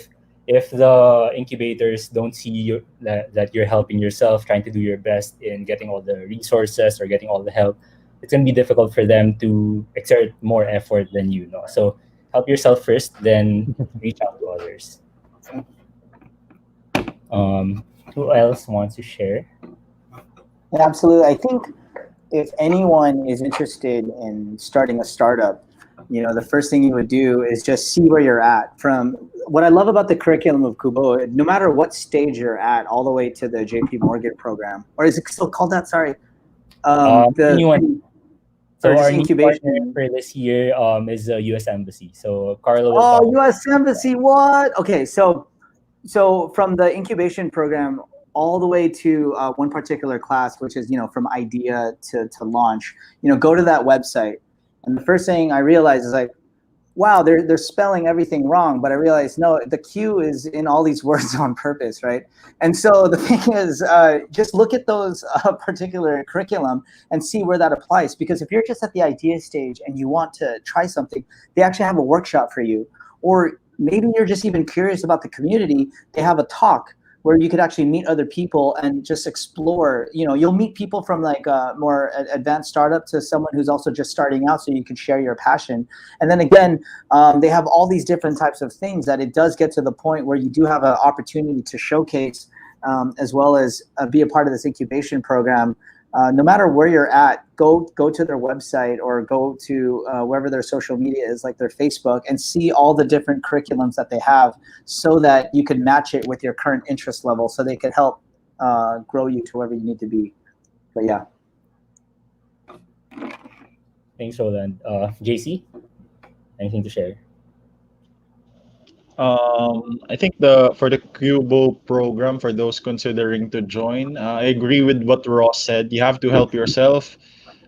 if the incubators don't see you that you're helping yourself, trying to do your best in getting all the resources or getting all the help, it's gonna be difficult for them to exert more effort than you. No, so help yourself first, then reach out to others. Who else wants to share? Yeah, absolutely. I think if anyone is interested in starting a startup, the first thing you would do is just see where you're at. From what I love about the curriculum of Kubo, no matter what stage you're at, all the way to the JP Morgan program, or is it still called that? Sorry. The new one. So our incubation new for this year is the U.S. Embassy. So Carlo will Oh, U.S. Embassy, what? Okay, so from the incubation program all the way to one particular class, which is from idea to launch, go to that website. And the first thing I realized is like, wow, they're spelling everything wrong. But I realized, no, the Q is in all these words on purpose, right? And so the thing is, just look at those particular curriculum and see where that applies. Because if you're just at the idea stage and you want to try something, they actually have a workshop for you. Or maybe you're just even curious about the community. They have a talk where you could actually meet other people and just explore. You'll meet people from like a more advanced startup to someone who's also just starting out, so you can share your passion. And then again, they have all these different types of things that it does get to the point where you do have an opportunity to showcase, as well as be a part of this incubation program. No matter where you're at, go to their website or go to wherever their social media is, like their Facebook, and see all the different curriculums that they have, so that you can match it with your current interest level, so they can help grow you to wherever you need to be. But yeah. Thanks, Roland. JC, anything to share? I think for the Cubo program, for those considering to join, I agree with what Ross said. You have to help yourself.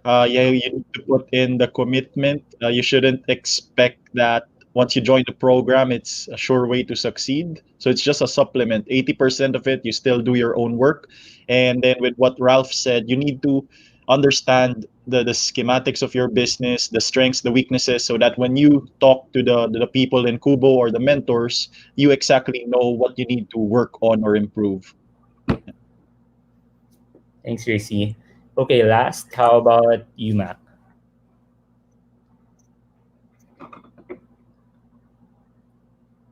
You need to put in the commitment. You shouldn't expect that once you join the program, it's a sure way to succeed. So it's just a supplement. 80% of it, you still do your own work. And then with what Ralph said, you need to understand the schematics of your business, the strengths, the weaknesses, so that when you talk to the people in Kubo or the mentors, you exactly know what you need to work on or improve. Thanks, JC. Okay, last, how about you, Mac?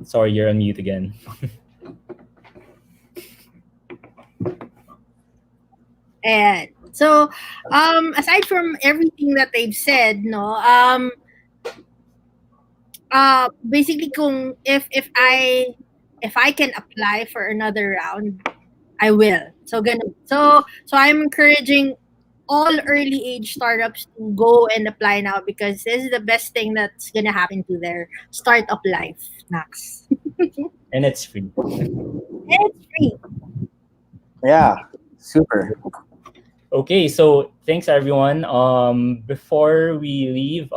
Sorry, you're on mute again. And so, aside from everything that they've said, basically, if I can apply for another round, I will. So I'm encouraging all early age startups to go and apply now, because this is the best thing that's gonna happen to their startup life, Max. And it's free. Yeah, super. Okay, so thanks everyone. Before we leave,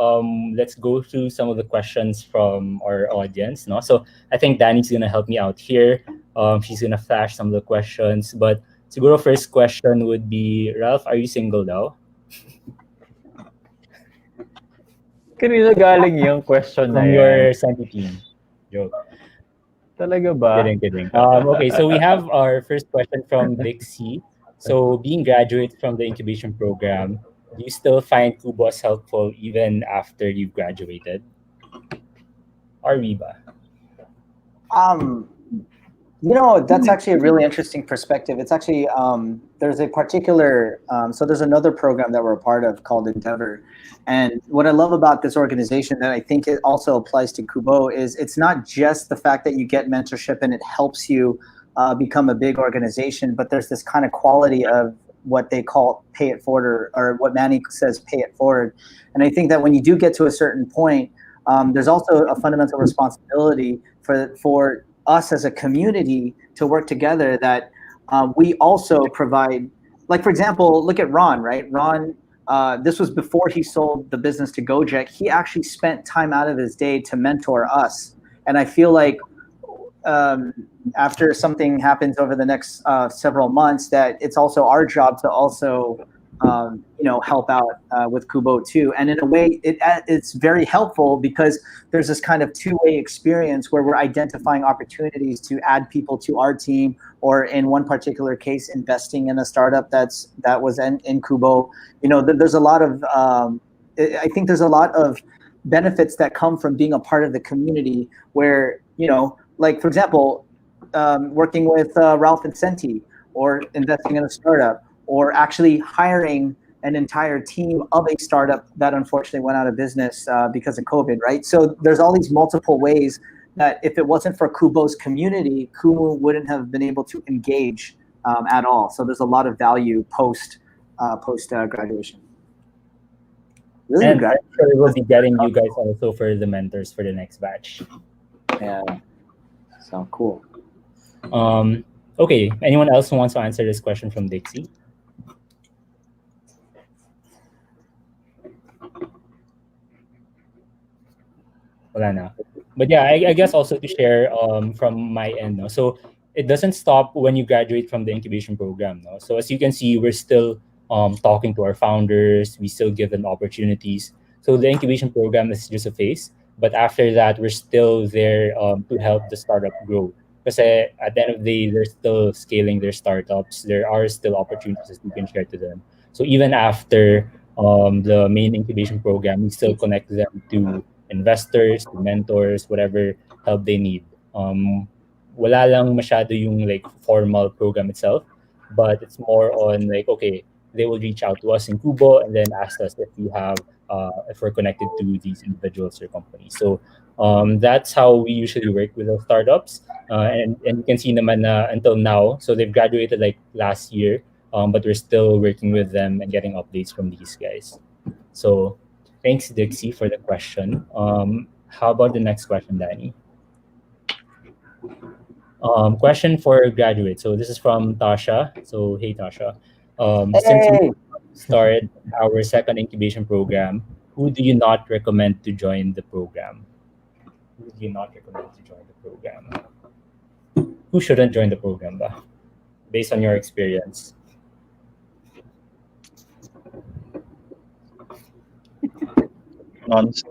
let's go through some of the questions from our audience. No, so I think Danny's gonna help me out here. She's gonna flash some of the questions. But siguro first question would be, Ralph, are you single daw? Kanino galing yung question na From yan? your Senti team. Joke. Talaga ba? Kidding. Okay, so we have our first question from Dixie. So being graduates from the incubation program, do you still find Kubos helpful even after you've graduated? Or Reba? That's actually a really interesting perspective. It's actually, there's a particular, so there's another program that we're a part of called Endeavor. And what I love about this organization that I think it also applies to Kubo is it's not just the fact that you get mentorship and it helps you become a big organization, but there's this kind of quality of what they call pay it forward, or what Manny says, pay it forward. And I think that when you do get to a certain point, there's also a fundamental responsibility for us as a community to work together, that we also provide, like, for example, look at Ron, right? Ron this was before he sold the business to Gojek. He actually spent time out of his day to mentor us. And I feel like after something happens over the next several months, that it's also our job to also help out with Kubo too. And in a way, it's very helpful because there's this kind of two-way experience where we're identifying opportunities to add people to our team, or in one particular case, investing in a startup that was in Kubo. There's a lot of I think there's a lot of benefits that come from being a part of the community where, like, for example, working with Ralph Vincenti, or investing in a startup, or actually hiring an entire team of a startup that unfortunately went out of business because of COVID, right? So there's all these multiple ways that if it wasn't for Kubo's community, Kumu wouldn't have been able to engage at all. So there's a lot of value post graduation. Really And good I'm sure we'll be getting you guys also for the mentors for the next batch. Yeah. So cool. Okay, anyone else who wants to answer this question from Dixie? Wala na. But yeah, I guess also to share from my end. No? So it doesn't stop when you graduate from the incubation program. No? So as you can see, we're still talking to our founders. We still give them opportunities. So the incubation program is just a phase. But after that, we're still there to help the startup grow. Because at the end of the day, they're still scaling their startups. There are still opportunities that we can share to them. So even after the main incubation program, we still connect them to investors, to mentors, whatever help they need. Wala lang masyado yung like formal program itself, but it's more on like, okay, they will reach out to us in Kubo and then ask us if we have if we're connected to these individuals or companies. So that's how we usually work with our startups. And you can see naman na until now, so they've graduated like last year, but we're still working with them and getting updates from these guys. So thanks, Dixie, for the question. How about the next question, Danny? Question for graduates. So this is from Tasha. So hey, Tasha. Since we started our second incubation program, who do you not recommend to join the program? Who do you not recommend to join the program? Who shouldn't join the program, ba? Based on your experience?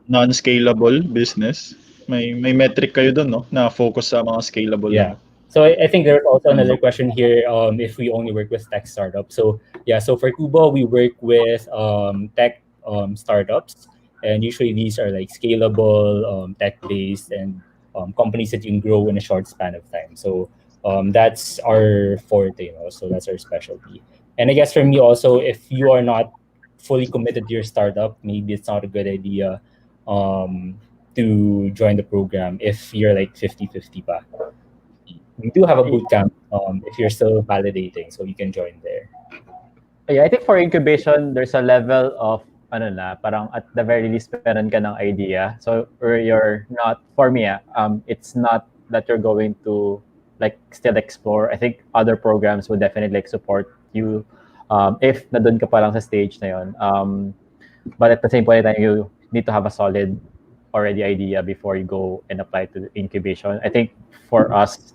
Non-scalable business. May metric kayo doon, no? Na focus sa mga scalable. Yeah. So I think there's also another question here, if we only work with tech startups. So yeah, so for Kubo, we work with tech startups. And usually these are like scalable, tech-based, and companies that you can grow in a short span of time. So that's our forte, so that's our specialty. And I guess for me also, if you are not fully committed to your startup, maybe it's not a good idea to join the program if you're like 50-50 pa. We do have a boot camp if you're still validating, so you can join there. Yeah, I think for incubation, there's a level of parang at the very least meron ka ng idea. So or you're not, for me, it's not that you're going to like still explore. I think other programs would definitely like support you if nadun ka pa lang sa stage na yun. But at the same point in time, you need to have a solid already idea before you go and apply to the incubation. I think for us,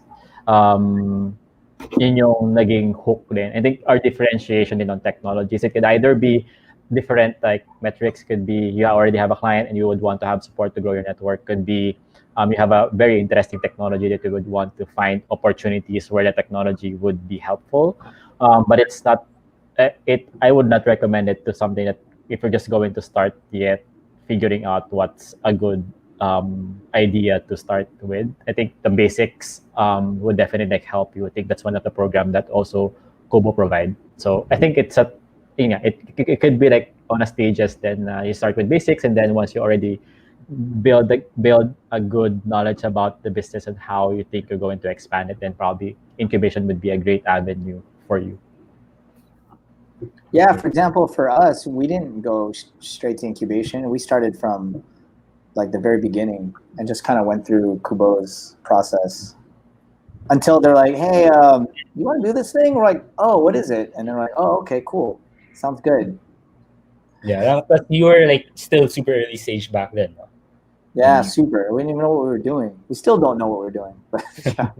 yun yung naging hook din. I think our differentiation din on technologies, it could either be different like metrics, could be you already have a client and you would want to have support to grow your network, could be you have a very interesting technology that you would want to find opportunities where the technology would be helpful. But it's not, I would not recommend it to something that if you're just going to start yet figuring out what's a good idea to start with. I think the basics would definitely like help you. I think that's one of the programs that also Kubo provide. So I think it's it could be like on a stages. Then you start with basics, and then once you already build a good knowledge about the business and how you think you're going to expand it, then probably incubation would be a great avenue for you. Yeah, for example, for us, we didn't go straight to incubation. We started from like the very beginning and just kind of went through Kubo's process until they're like, hey, you want to do this thing? We're like, oh, what is it? And they're like, oh, okay, cool. Sounds good. Yeah, but you were like still super early stage back then. No? Yeah, super. We didn't even know what we were doing. We still don't know what we're doing. But yeah.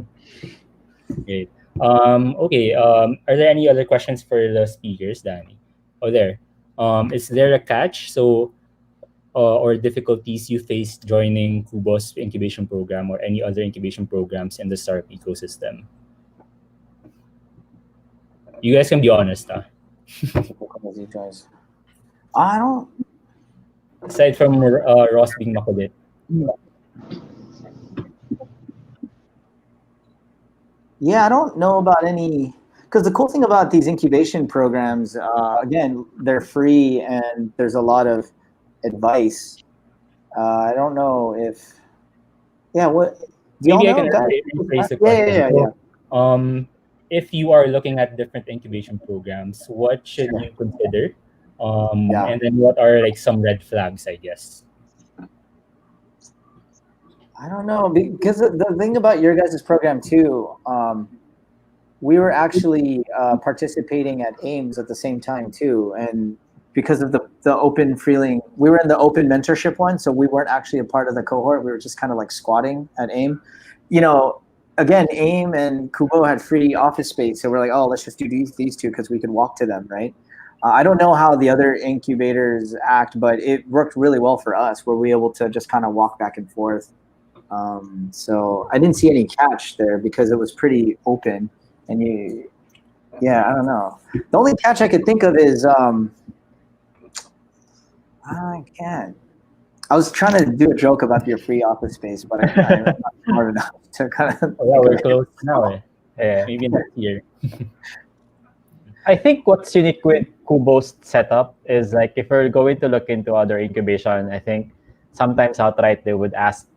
Great. Okay. Are there any other questions for the speakers, Danny? Oh, there. Is there a catch? So, or difficulties you faced joining Kubo's incubation program or any other incubation programs in the startup ecosystem? You guys can be honest, huh? I don't. Aside from Ross being makulit. Yeah, I don't know about any. Because the cool thing about these incubation programs, again, they're free and there's a lot of advice. I don't know if. Yeah, what? Do y'all Maybe I know, can guys? rephrase the Yeah, question. yeah, yeah, yeah. If you are looking at different incubation programs, what should you consider? Yeah. And then what are like some red flags, I guess? I don't know, because the thing about your guys' program too, we were actually participating at AIMS at the same time too, and because of the open feeling, we were in the open mentorship one, so we weren't actually a part of the cohort. We were just kind of like squatting at AIM. You know, again, AIM and Kubo had free office space, so we're like, oh, let's just do these two because we could walk to them, right? I don't know how the other incubators act, but it worked really well for us, where we were able to just kind of walk back and forth. So I didn't see any catch there because it was pretty open, and yeah, I don't know. The only catch I could think of is I can't. I was trying to do a joke about your free office space, but I'm not smart enough to kind of. Oh, yeah, we're close now. Yeah. Maybe next year. I think what's unique with Kubo's setup is like if we're going to look into other incubation, I think sometimes outright they would ask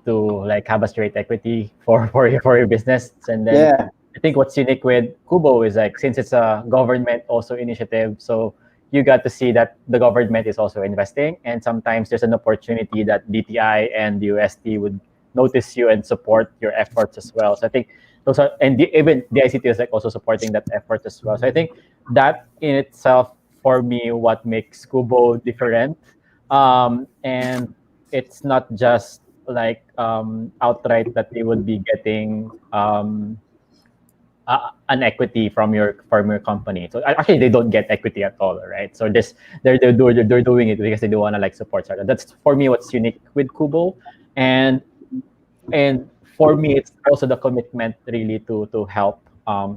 to like have a straight equity for your business, and then Yeah. I think what's unique with Kubo is like since it's a government also initiative, so you got to see that the government is also investing, and sometimes there's an opportunity that DTI and the UST would notice you and support your efforts as well. So I think those are, and even the ICT is like also supporting that effort as well. So I think that in itself for me what makes Kubo different, and it's not just like outright that they would be getting an equity from your company. So actually, they don't get equity at all, right? So this they're doing it because they do want to like support startups. That's for me what's unique with Kubo, and for me it's also the commitment really to help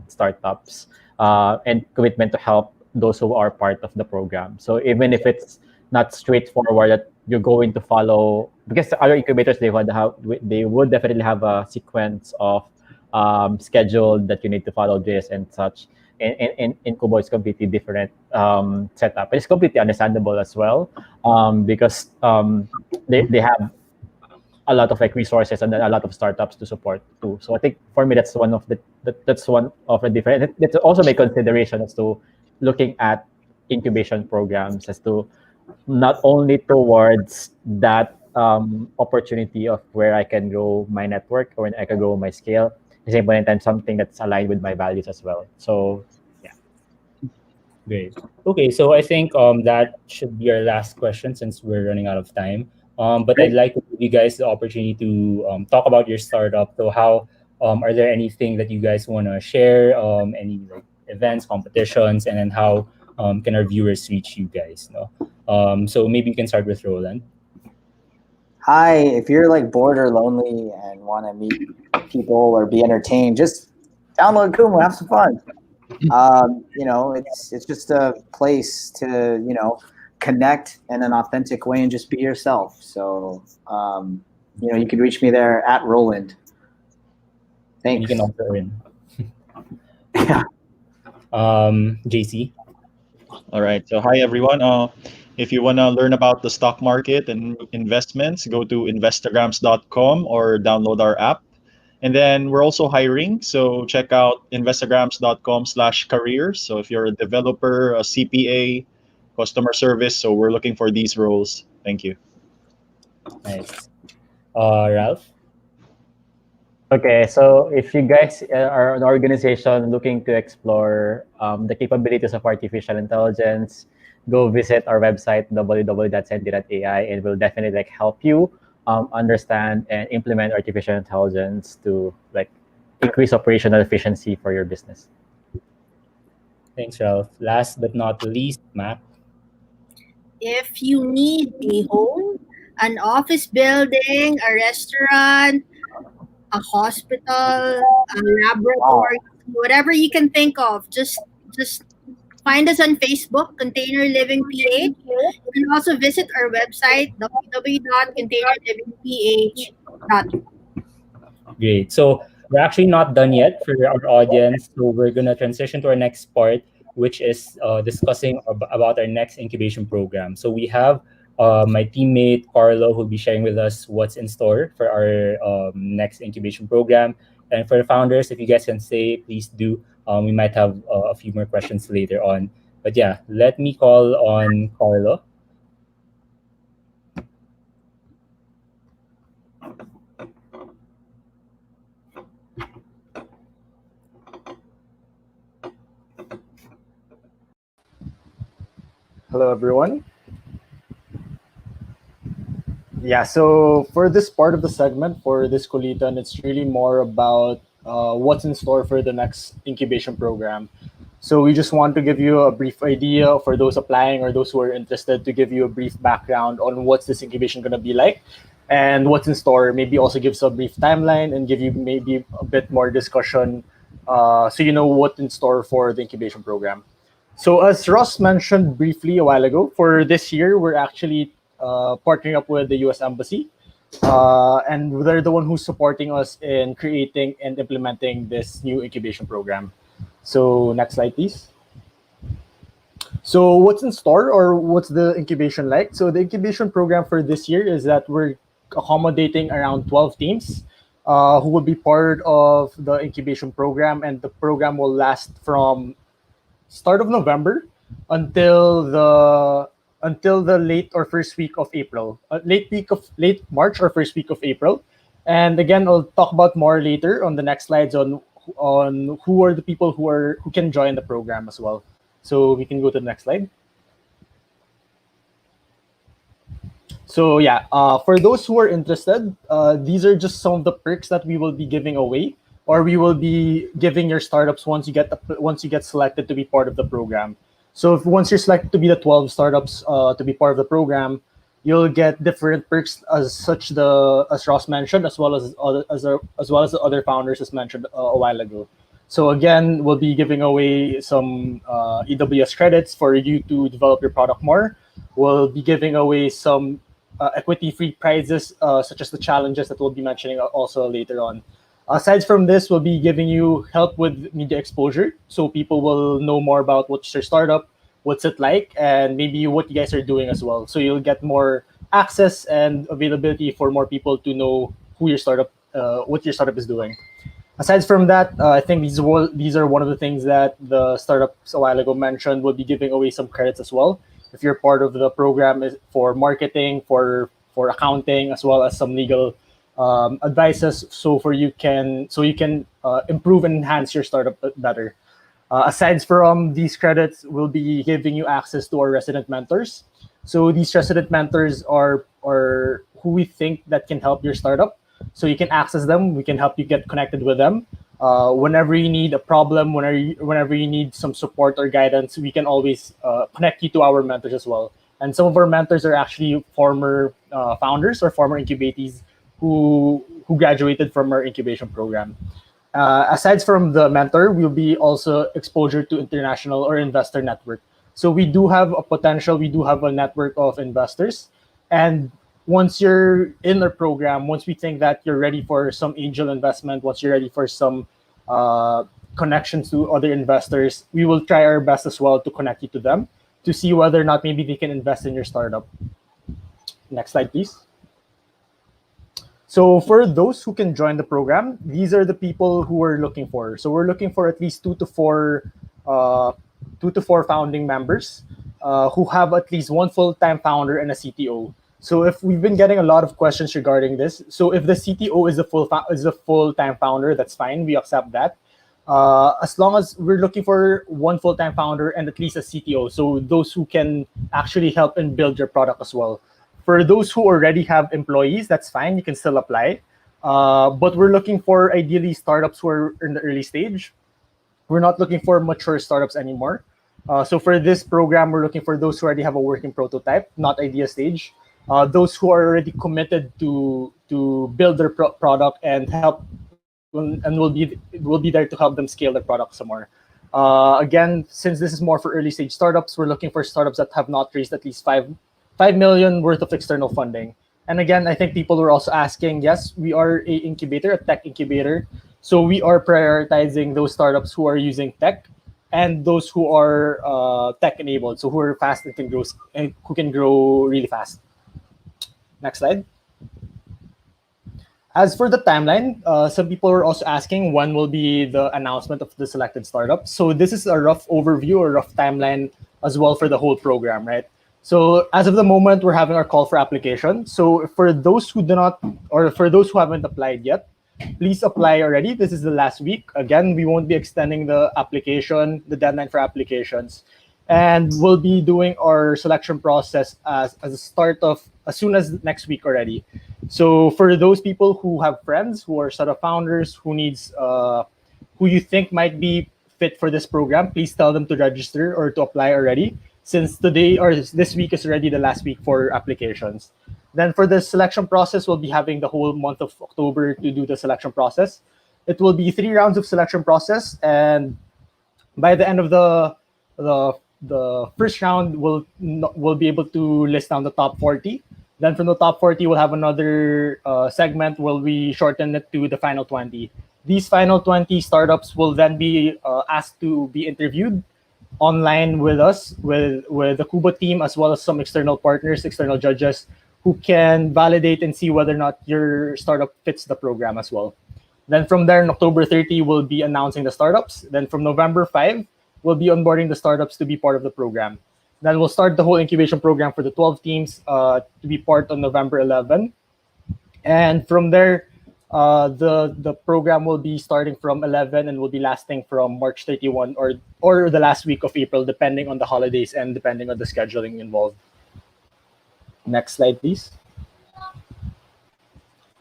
startups and commitment to help those who are part of the program. So even if it's not straightforward that you're going to follow, because other incubators they would definitely have a sequence of schedule that you need to follow this and such. In Kubo, it's completely different setup. It's completely understandable as well because they have a lot of like resources and a lot of startups to support too. So I think for me that's one of the different. It's also my consideration as to looking at incubation programs as to not only towards that opportunity of where I can grow my network or I can grow my scale, at the same point in time something that's aligned with my values as well. So yeah. Great. Okay, so I think that should be our last question since we're running out of time. But I'd like to give you guys the opportunity to talk about your startup. So how are there anything that you guys want to share? Any like events, competitions, and then how can our viewers reach you guys? No. So maybe you can start with Roland. Hi, if you're like bored or lonely and want to meet people or be entertained, just download Kumu, have some fun. It's just a place to connect in an authentic way and just be yourself. So you can reach me there at Roland. Thanks. You can also earn. Yeah. JC. All right. So hi everyone. If you want to learn about the stock market and investments, go to investagrams.com or download our app. And then we're also hiring. So check out investagrams.com/careers. So if you're a developer, a CPA, customer service, so we're looking for these roles. Thank you. Nice. Ralph. Okay, so if you guys are an organization looking to explore the capabilities of artificial intelligence, go visit our website www.senti.ai, and we'll definitely like help you understand and implement artificial intelligence to like increase operational efficiency for your business. Thanks, Ralph. Last but not least, Mac. If you need a home, an office building, a restaurant, a hospital, a laboratory, whatever you can think of, just find us on Facebook, Container Living PH. You can also visit our website, www.containerlivingph.com. Great. So we're actually not done yet for our audience. So we're going to transition to our next part, which is discussing about our next incubation program. So we have my teammate, Carlo, who'll be sharing with us what's in store for our next incubation program. And for the founders, if you guys can say, please do. We might have a few more questions later on. But yeah, let me call on Carlo. Hello, everyone. Yeah, so for this part of the segment, for this QLITAN, it's really more about what's in store for the next incubation program. So we just want to give you a brief idea for those applying or those who are interested, to give you a brief background on what's this incubation going to be like and what's in store. Maybe also give a brief timeline and give you maybe a bit more discussion so you know what's in store for the incubation program. So as Ross mentioned briefly a while ago, for this year, we're actually partnering up with the US Embassy. And they're the one who's supporting us in creating and implementing this new incubation program. So next slide, please. So what's in store, or what's the incubation like? So the incubation program for this year is that we're accommodating around 12 teams who will be part of the incubation program. And the program will last from start of November until the late or first week of April, late March or first week of April. And again, I'll talk about more later on the next slides on who are the people who can join the program as well. So we can go to the next slide. So yeah, for those who are interested, these are just some of the perks that we will be giving away, or we will be giving your startups once you get selected to be part of the program. So if once you're selected to be the 12 startups to be part of the program, you'll get different perks as Ross mentioned, as well as the other founders as mentioned a while ago. So again, we'll be giving away some EWS credits for you to develop your product more. We'll be giving away some equity-free prizes, such as the challenges that we'll be mentioning also later on. Aside from this, we'll be giving you help with media exposure, so people will know more about what's your startup, what's it like, and maybe what you guys are doing as well. So you'll get more access and availability for more people to know what your startup is doing. Aside from that, I think these are one of the things that the startups a while ago mentioned. We'll be giving away some credits as well. If you're part of the program, is for marketing, for accounting, as well as some legal advices, so you can improve and enhance your startup better. Aside from these credits, we'll be giving you access to our resident mentors. So these resident mentors are who we think that can help your startup. So you can access them. We can help you get connected with them. Whenever you need a problem, whenever you need some support or guidance, we can always connect you to our mentors as well. And some of our mentors are actually former founders or former incubatees who graduated from our incubation program. Aside from the mentor, we'll be also exposure to international or investor network. So we do have a network of investors. And once you're in our program, once we think that you're ready for some angel investment, once you're ready for some connections to other investors, we will try our best as well to connect you to them to see whether or not maybe they can invest in your startup. Next slide, please. So for those who can join the program, these are the people who we're looking for. So we're looking for at least two to four founding members who have at least one full-time founder and a CTO. So if we've been getting a lot of questions regarding this, so if the CTO is a full-time founder, that's fine. We accept that. As long as we're looking for one full-time founder and at least a CTO, so those who can actually help and build your product as well. For those who already have employees, that's fine. You can still apply. But we're looking for ideally startups who are in the early stage. We're not looking for mature startups anymore. So for this program, we're looking for those who already have a working prototype, not idea stage. Those who are already committed to build their product and help, and will be there to help them scale their product some more. Again, since this is more for early stage startups, we're looking for startups that have not raised at least 5 million worth of external funding. And again, I think people were also asking, yes, we are a incubator, a tech incubator. So we are prioritizing those startups who are using tech and those who are tech enabled, so who are fast and who can grow really fast. Next slide. As for the timeline, some people were also asking when will be the announcement of the selected startup. So this is a rough overview or rough timeline as well for the whole program, right? So as of the moment, we're having our call for application. So for those who do not, or for those who haven't applied yet, please apply already. This is the last week. Again, we won't be extending the deadline for applications. And we'll be doing our selection process as soon as next week already. So for those people who have friends who are startup founders, who you think might be fit for this program, please tell them to register or to apply already, since today or this week is already the last week for applications. Then for the selection process, we'll be having the whole month of October to do the selection process. It will be 3 rounds of selection process, and by the end of the first round, we'll be able to list down the top 40. Then from the top 40, we'll have another segment where we shorten it to the final 20. These final 20 startups will then be asked to be interviewed online with us, with the Kubo team, as well as some external partners, external judges, who can validate and see whether or not your startup fits the program as well. Then from there, on October 30, we'll be announcing the startups. Then from November 5, we'll be onboarding the startups to be part of the program. Then we'll start the whole incubation program for the 12 teams to be part on November 11. And from there, the program will be starting from 11 and will be lasting from March 31 or the last week of April, depending on the holidays and depending on the scheduling involved. Next slide, please.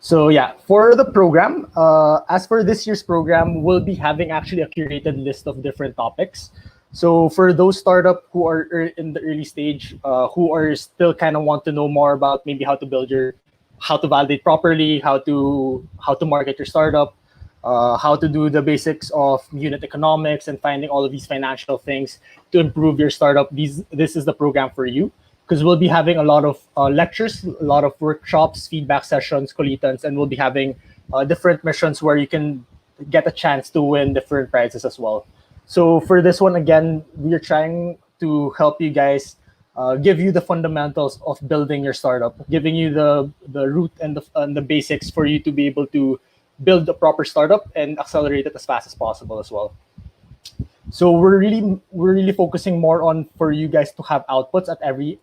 So yeah, for the program, as for this year's program, we'll be having actually a curated list of different topics. So for those startup who are in the early stage, who are still kind of want to know more about maybe how to validate properly, how to market your startup, how to do the basics of unit economics and finding all of these financial things to improve your startup, this is the program for you. Because we'll be having a lot of lectures, a lot of workshops, feedback sessions, QLITANs, and we'll be having different missions where you can get a chance to win different prizes as well. So for this one, again, we are trying to help you guys, give you the fundamentals of building your startup, giving you the root and the basics for you to be able to build a proper startup and accelerate it as fast as possible as well. So we're really focusing more on for you guys to have outputs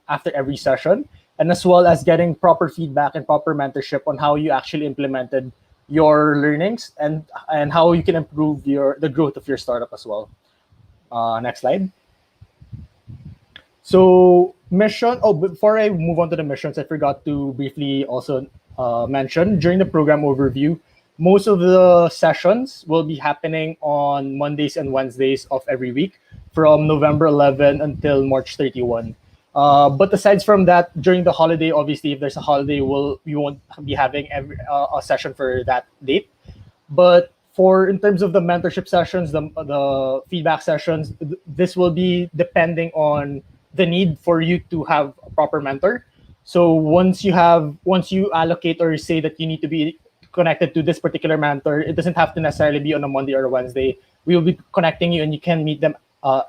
after every session, and as well as getting proper feedback and proper mentorship on how you actually implemented your learnings and how you can improve the growth of your startup as well. Next slide. So mission. Oh, before I move on to the missions, I forgot to briefly also mention during the program overview, most of the sessions will be happening on Mondays and Wednesdays of every week from November 11 until March 31. But aside from that, during the holiday, obviously, if there's a holiday, we won't be having a session for that date. But in terms of the mentorship sessions, the feedback sessions, this will be depending on the need for you to have a proper mentor. So once you allocate or say that you need to be connected to this particular mentor, it doesn't have to necessarily be on a Monday or a Wednesday. We will be connecting you, and you can meet them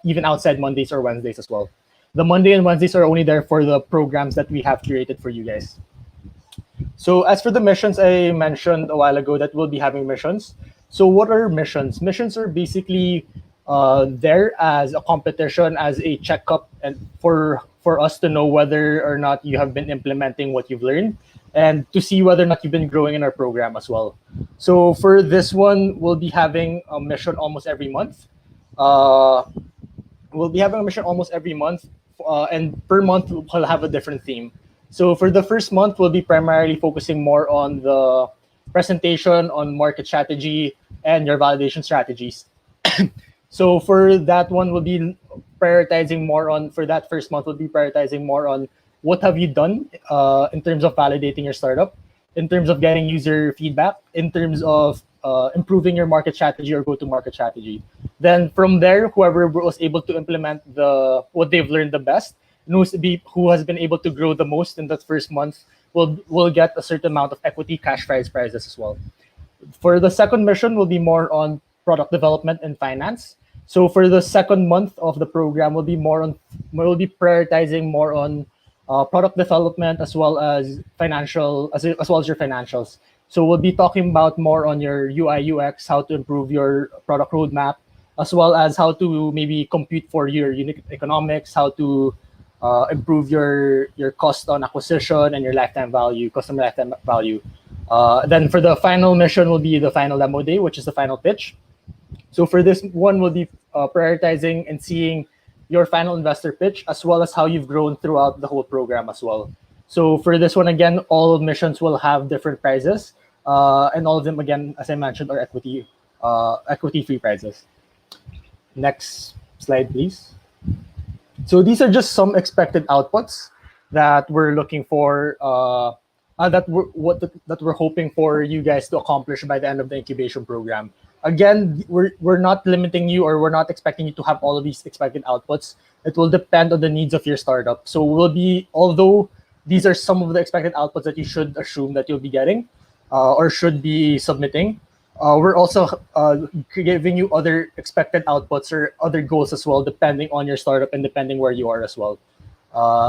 even outside Mondays or Wednesdays as well. The Monday and Wednesdays are only there for the programs that we have curated for you guys. So as for the missions, I mentioned a while ago that we'll be having missions. So what are missions? Missions are basically there as a competition, as a checkup, and for for us to know whether or not you have been implementing what you've learned, and to see whether or not you've been growing in our program as well. So for this one, we'll be having a mission almost every month. We'll be having a mission almost every month, and per month we'll have a different theme. So for the first month, we'll be primarily focusing more on the presentation, on market strategy, and your validation strategies. So for that one, we'll be prioritizing more on, for that first month, we'll be prioritizing more on what have you done in terms of validating your startup, in terms of getting user feedback, in terms of improving your market strategy or go-to-market strategy. Then from there, whoever was able to implement what they've learned the best, and who has been able to grow the most in that first month will get a certain amount of equity cash prizes as well. For the second mission, will be more on product development and finance. So for the second month of the program, we'll be prioritizing more on product development as well as as well as your financials. So we'll be talking about more on your UI UX, how to improve your product roadmap, as well as how to maybe compute for your unit economics, how to improve your cost on acquisition and your customer lifetime value. Then for the final mission will be the final demo day, which is the final pitch. So for this one, we'll be prioritizing and seeing your final investor pitch, as well as how you've grown throughout the whole program as well. So for this one, again, all missions will have different prizes, and all of them, again, as I mentioned, are equity-free prizes. Next slide, please. So these are just some expected outputs that we're looking for, that we're hoping for you guys to accomplish by the end of the incubation program. Again, we're not limiting you, or we're not expecting you to have all of these expected outputs. It will depend on the needs of your startup. So although these are some of the expected outputs that you should assume that you'll be getting or should be submitting, we're also giving you other expected outputs or other goals as well, depending on your startup and depending where you are as well.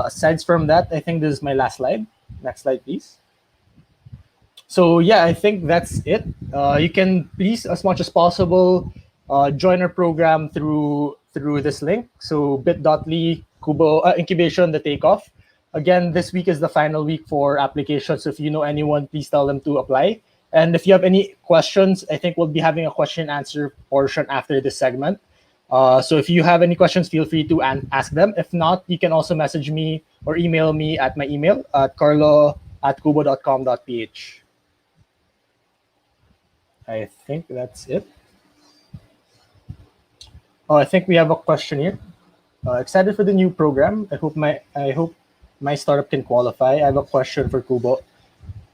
Aside from that, I think this is my last slide. Next slide, please. So yeah, I think that's it. You can please, as much as possible, join our program through this link. So bit.ly incubation the takeoff. Again, this week is the final week for applications. So if you know anyone, please tell them to apply. And if you have any questions, I think we'll be having a question and answer portion after this segment. So if you have any questions, feel free to ask them. If not, you can also message me or email me at my email at carlo@kubo.com.ph. I think that's it. Oh, I think we have a question here. Excited for the new program. I hope my startup can qualify. I have a question for Kubo.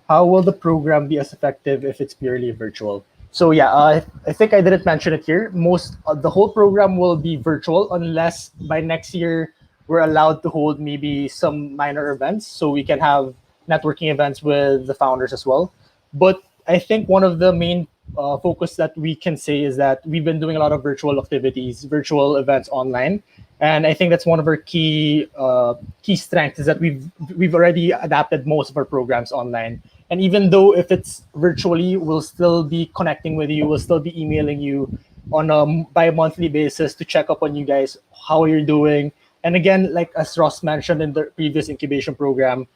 How will the program be as effective if it's purely virtual? So yeah, I think I didn't mention it here. The whole program will be virtual unless by next year we're allowed to hold maybe some minor events, so we can have networking events with the founders as well. But I think one of the main focus that we can say is that we've been doing a lot of virtual activities, virtual events online, and I think that's one of our key strengths is that we've already adapted most of our programs online. And even though if it's virtually, we'll still be connecting with you, we'll still be emailing you on a bi-monthly basis to check up on you guys, how you're doing. And again, like as Ross mentioned in the previous incubation program,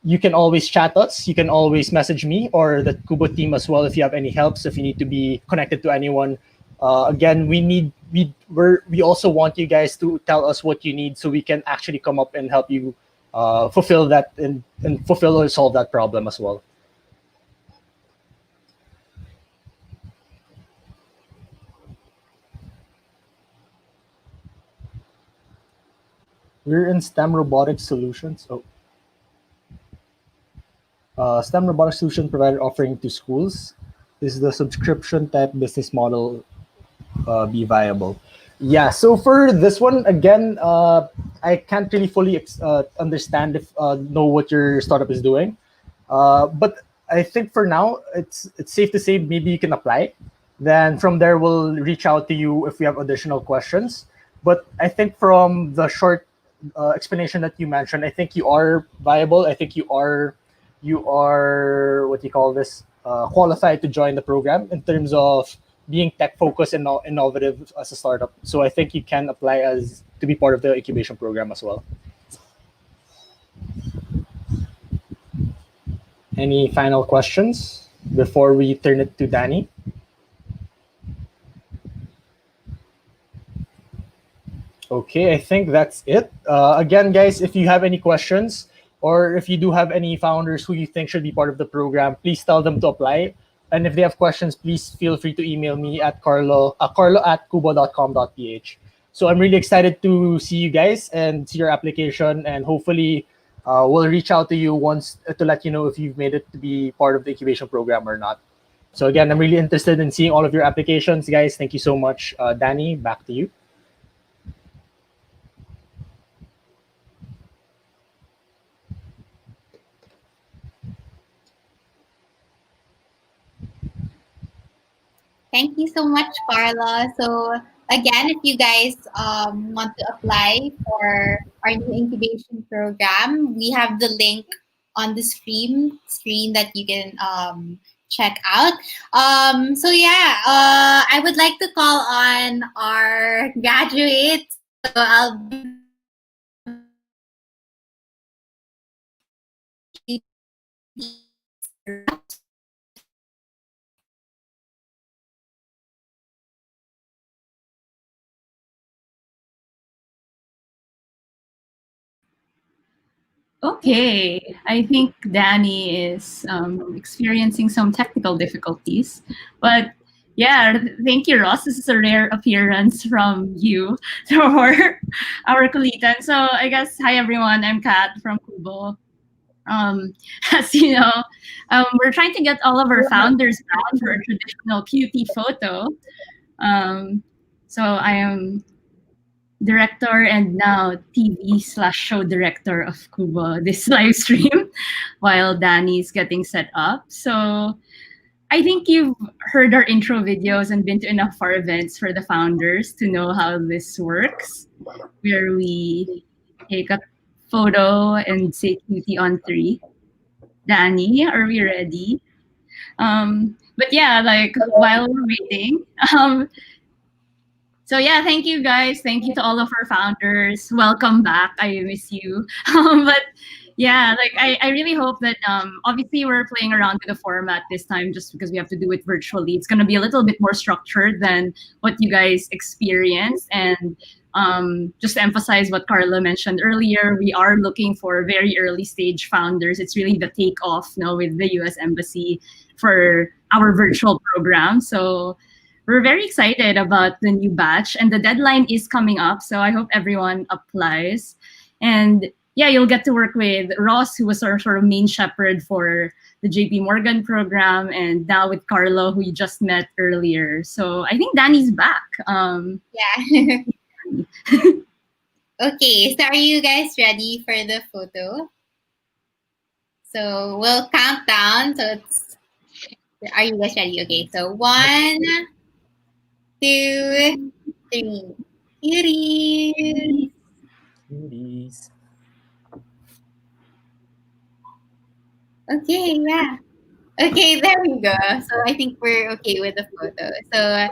you can always chat us, you can always message me or the Kubo team as well if you have any helps, if you need to be connected to anyone. Again, we also want you guys to tell us what you need so we can actually come up and help you fulfill that and fulfill or solve that problem as well. We're in STEM Robotics Solutions. STEM Robotics Solution provider offering to schools. Is the subscription type business model be viable? Yeah, so for this one, again, I can't really fully understand know what your startup is doing. But I think for now, it's safe to say maybe you can apply. Then from there, we'll reach out to you if we have additional questions. But I think from the short explanation that you mentioned, I think you are viable. I think you are what you call this, qualified to join the program in terms of being tech focused and innovative as a startup. So I think you can apply to be part of the incubation program as well. Any final questions before we turn it to Danny? Okay, I think that's it. Again, guys, if you have any questions or if you do have any founders who you think should be part of the program, please tell them to apply. And if they have questions, please feel free to email me at carlo@kubo.com.ph. So I'm really excited to see you guys and see your application, and hopefully we'll reach out to you once to let you know if you've made it to be part of the incubation program or not. So again, I'm really interested in seeing all of your applications, guys. Thank you so much. Danny, back to you. Thank you so much, Carla. So again, if you guys want to apply for our new incubation program, we have the link on the screen that you can check out. So yeah, I would like to call on our graduates. So I'll be Okay, I think Danny is experiencing some technical difficulties, but yeah, thank you, Ross. This is a rare appearance from you for our QLITAN. So I guess, hi everyone, I'm Kat from Kubo. As you know, we're trying to get all of our founders back for a traditional QT photo. So I am director and now TV/show director of Kubo, this live stream, while Danny is getting set up. So I think you've heard our intro videos and been to enough of our events for the founders to know how this works, where we take a photo and say QT on 3. Danny, are we ready? But yeah, like while we're waiting, so yeah, thank you guys. Thank you to all of our founders. Welcome back. I miss you. But yeah, like I really hope that obviously we're playing around with the format this time just because we have to do it virtually. It's gonna be a little bit more structured than what you guys experienced. And just to emphasize what Carla mentioned earlier, we are looking for very early stage founders. It's really the takeoff, with the US Embassy for our virtual program. So we're very excited about the new batch, and the deadline is coming up. So I hope everyone applies. And yeah, you'll get to work with Ross, who was our sort of main shepherd for the JP Morgan program, and now with Carlo, who you just met earlier. So I think Danny's back. Yeah. Okay, so are you guys ready for the photo? So we'll count down. So are you guys ready? Okay, so 1, 2, 3. Cuties. Cuties. Okay, yeah. Okay, there we go. So I think we're okay with the photo. So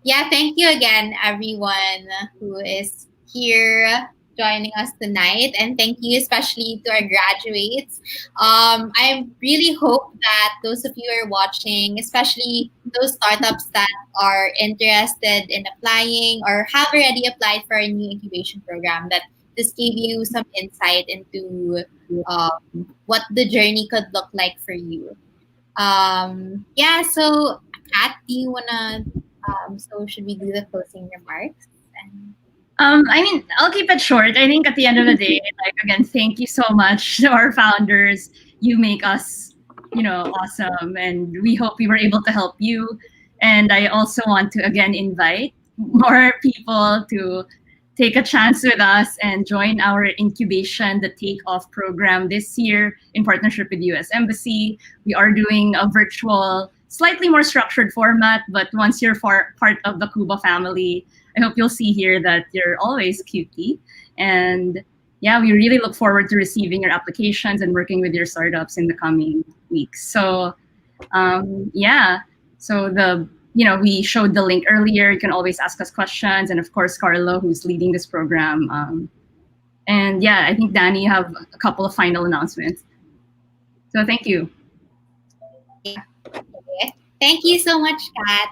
yeah, thank you again, everyone who is here joining us tonight. And thank you especially to our graduates. I really hope that those of you who are watching, especially those startups that are interested in applying or have already applied for a new incubation program, that this gave you some insight into what the journey could look like for you. Yeah, so Kat, do you wanna so should we do the closing remarks? I mean, I'll keep it short. I think at the end of the day, like again, thank you so much to our founders. You make us, awesome, and we hope we were able to help you. And I also want to again invite more people to take a chance with us and join our incubation, the takeoff program this year in partnership with US Embassy. We are doing a virtual, slightly more structured format, but once you're part of the Kubo family, I hope you'll see here that you're always cutie. And yeah, we really look forward to receiving your applications and working with your startups in the coming weeks. So yeah, so we showed the link earlier. You can always ask us questions. And of course, Carlo, who's leading this program. And yeah, I think Danny, you have a couple of final announcements. So thank you. Okay. Thank you so much, Kat.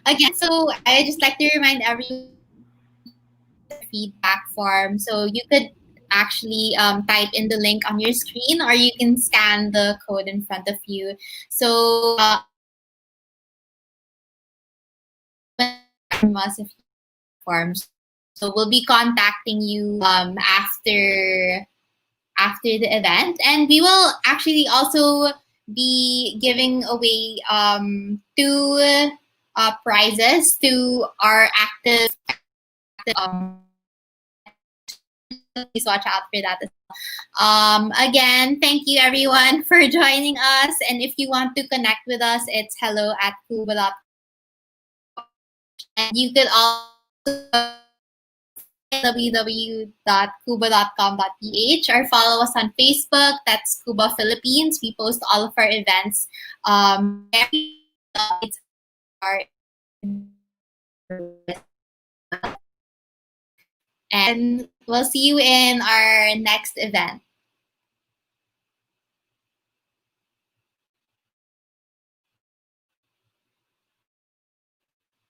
Again, so I just like to remind everyone the feedback form. So you could actually type in the link on your screen, or you can scan the code in front of you. So if forms. So we'll be contacting you after the event, and we will actually also be giving away two prizes to our active. Please watch out for that as well. Again, thank you everyone for joining us, and if you want to connect with us, it's hello@kuba.com. And you could also www.kuba.com.ph or follow us on Facebook. That's Kuba Philippines. We post all of our events. And we'll see you in our next event.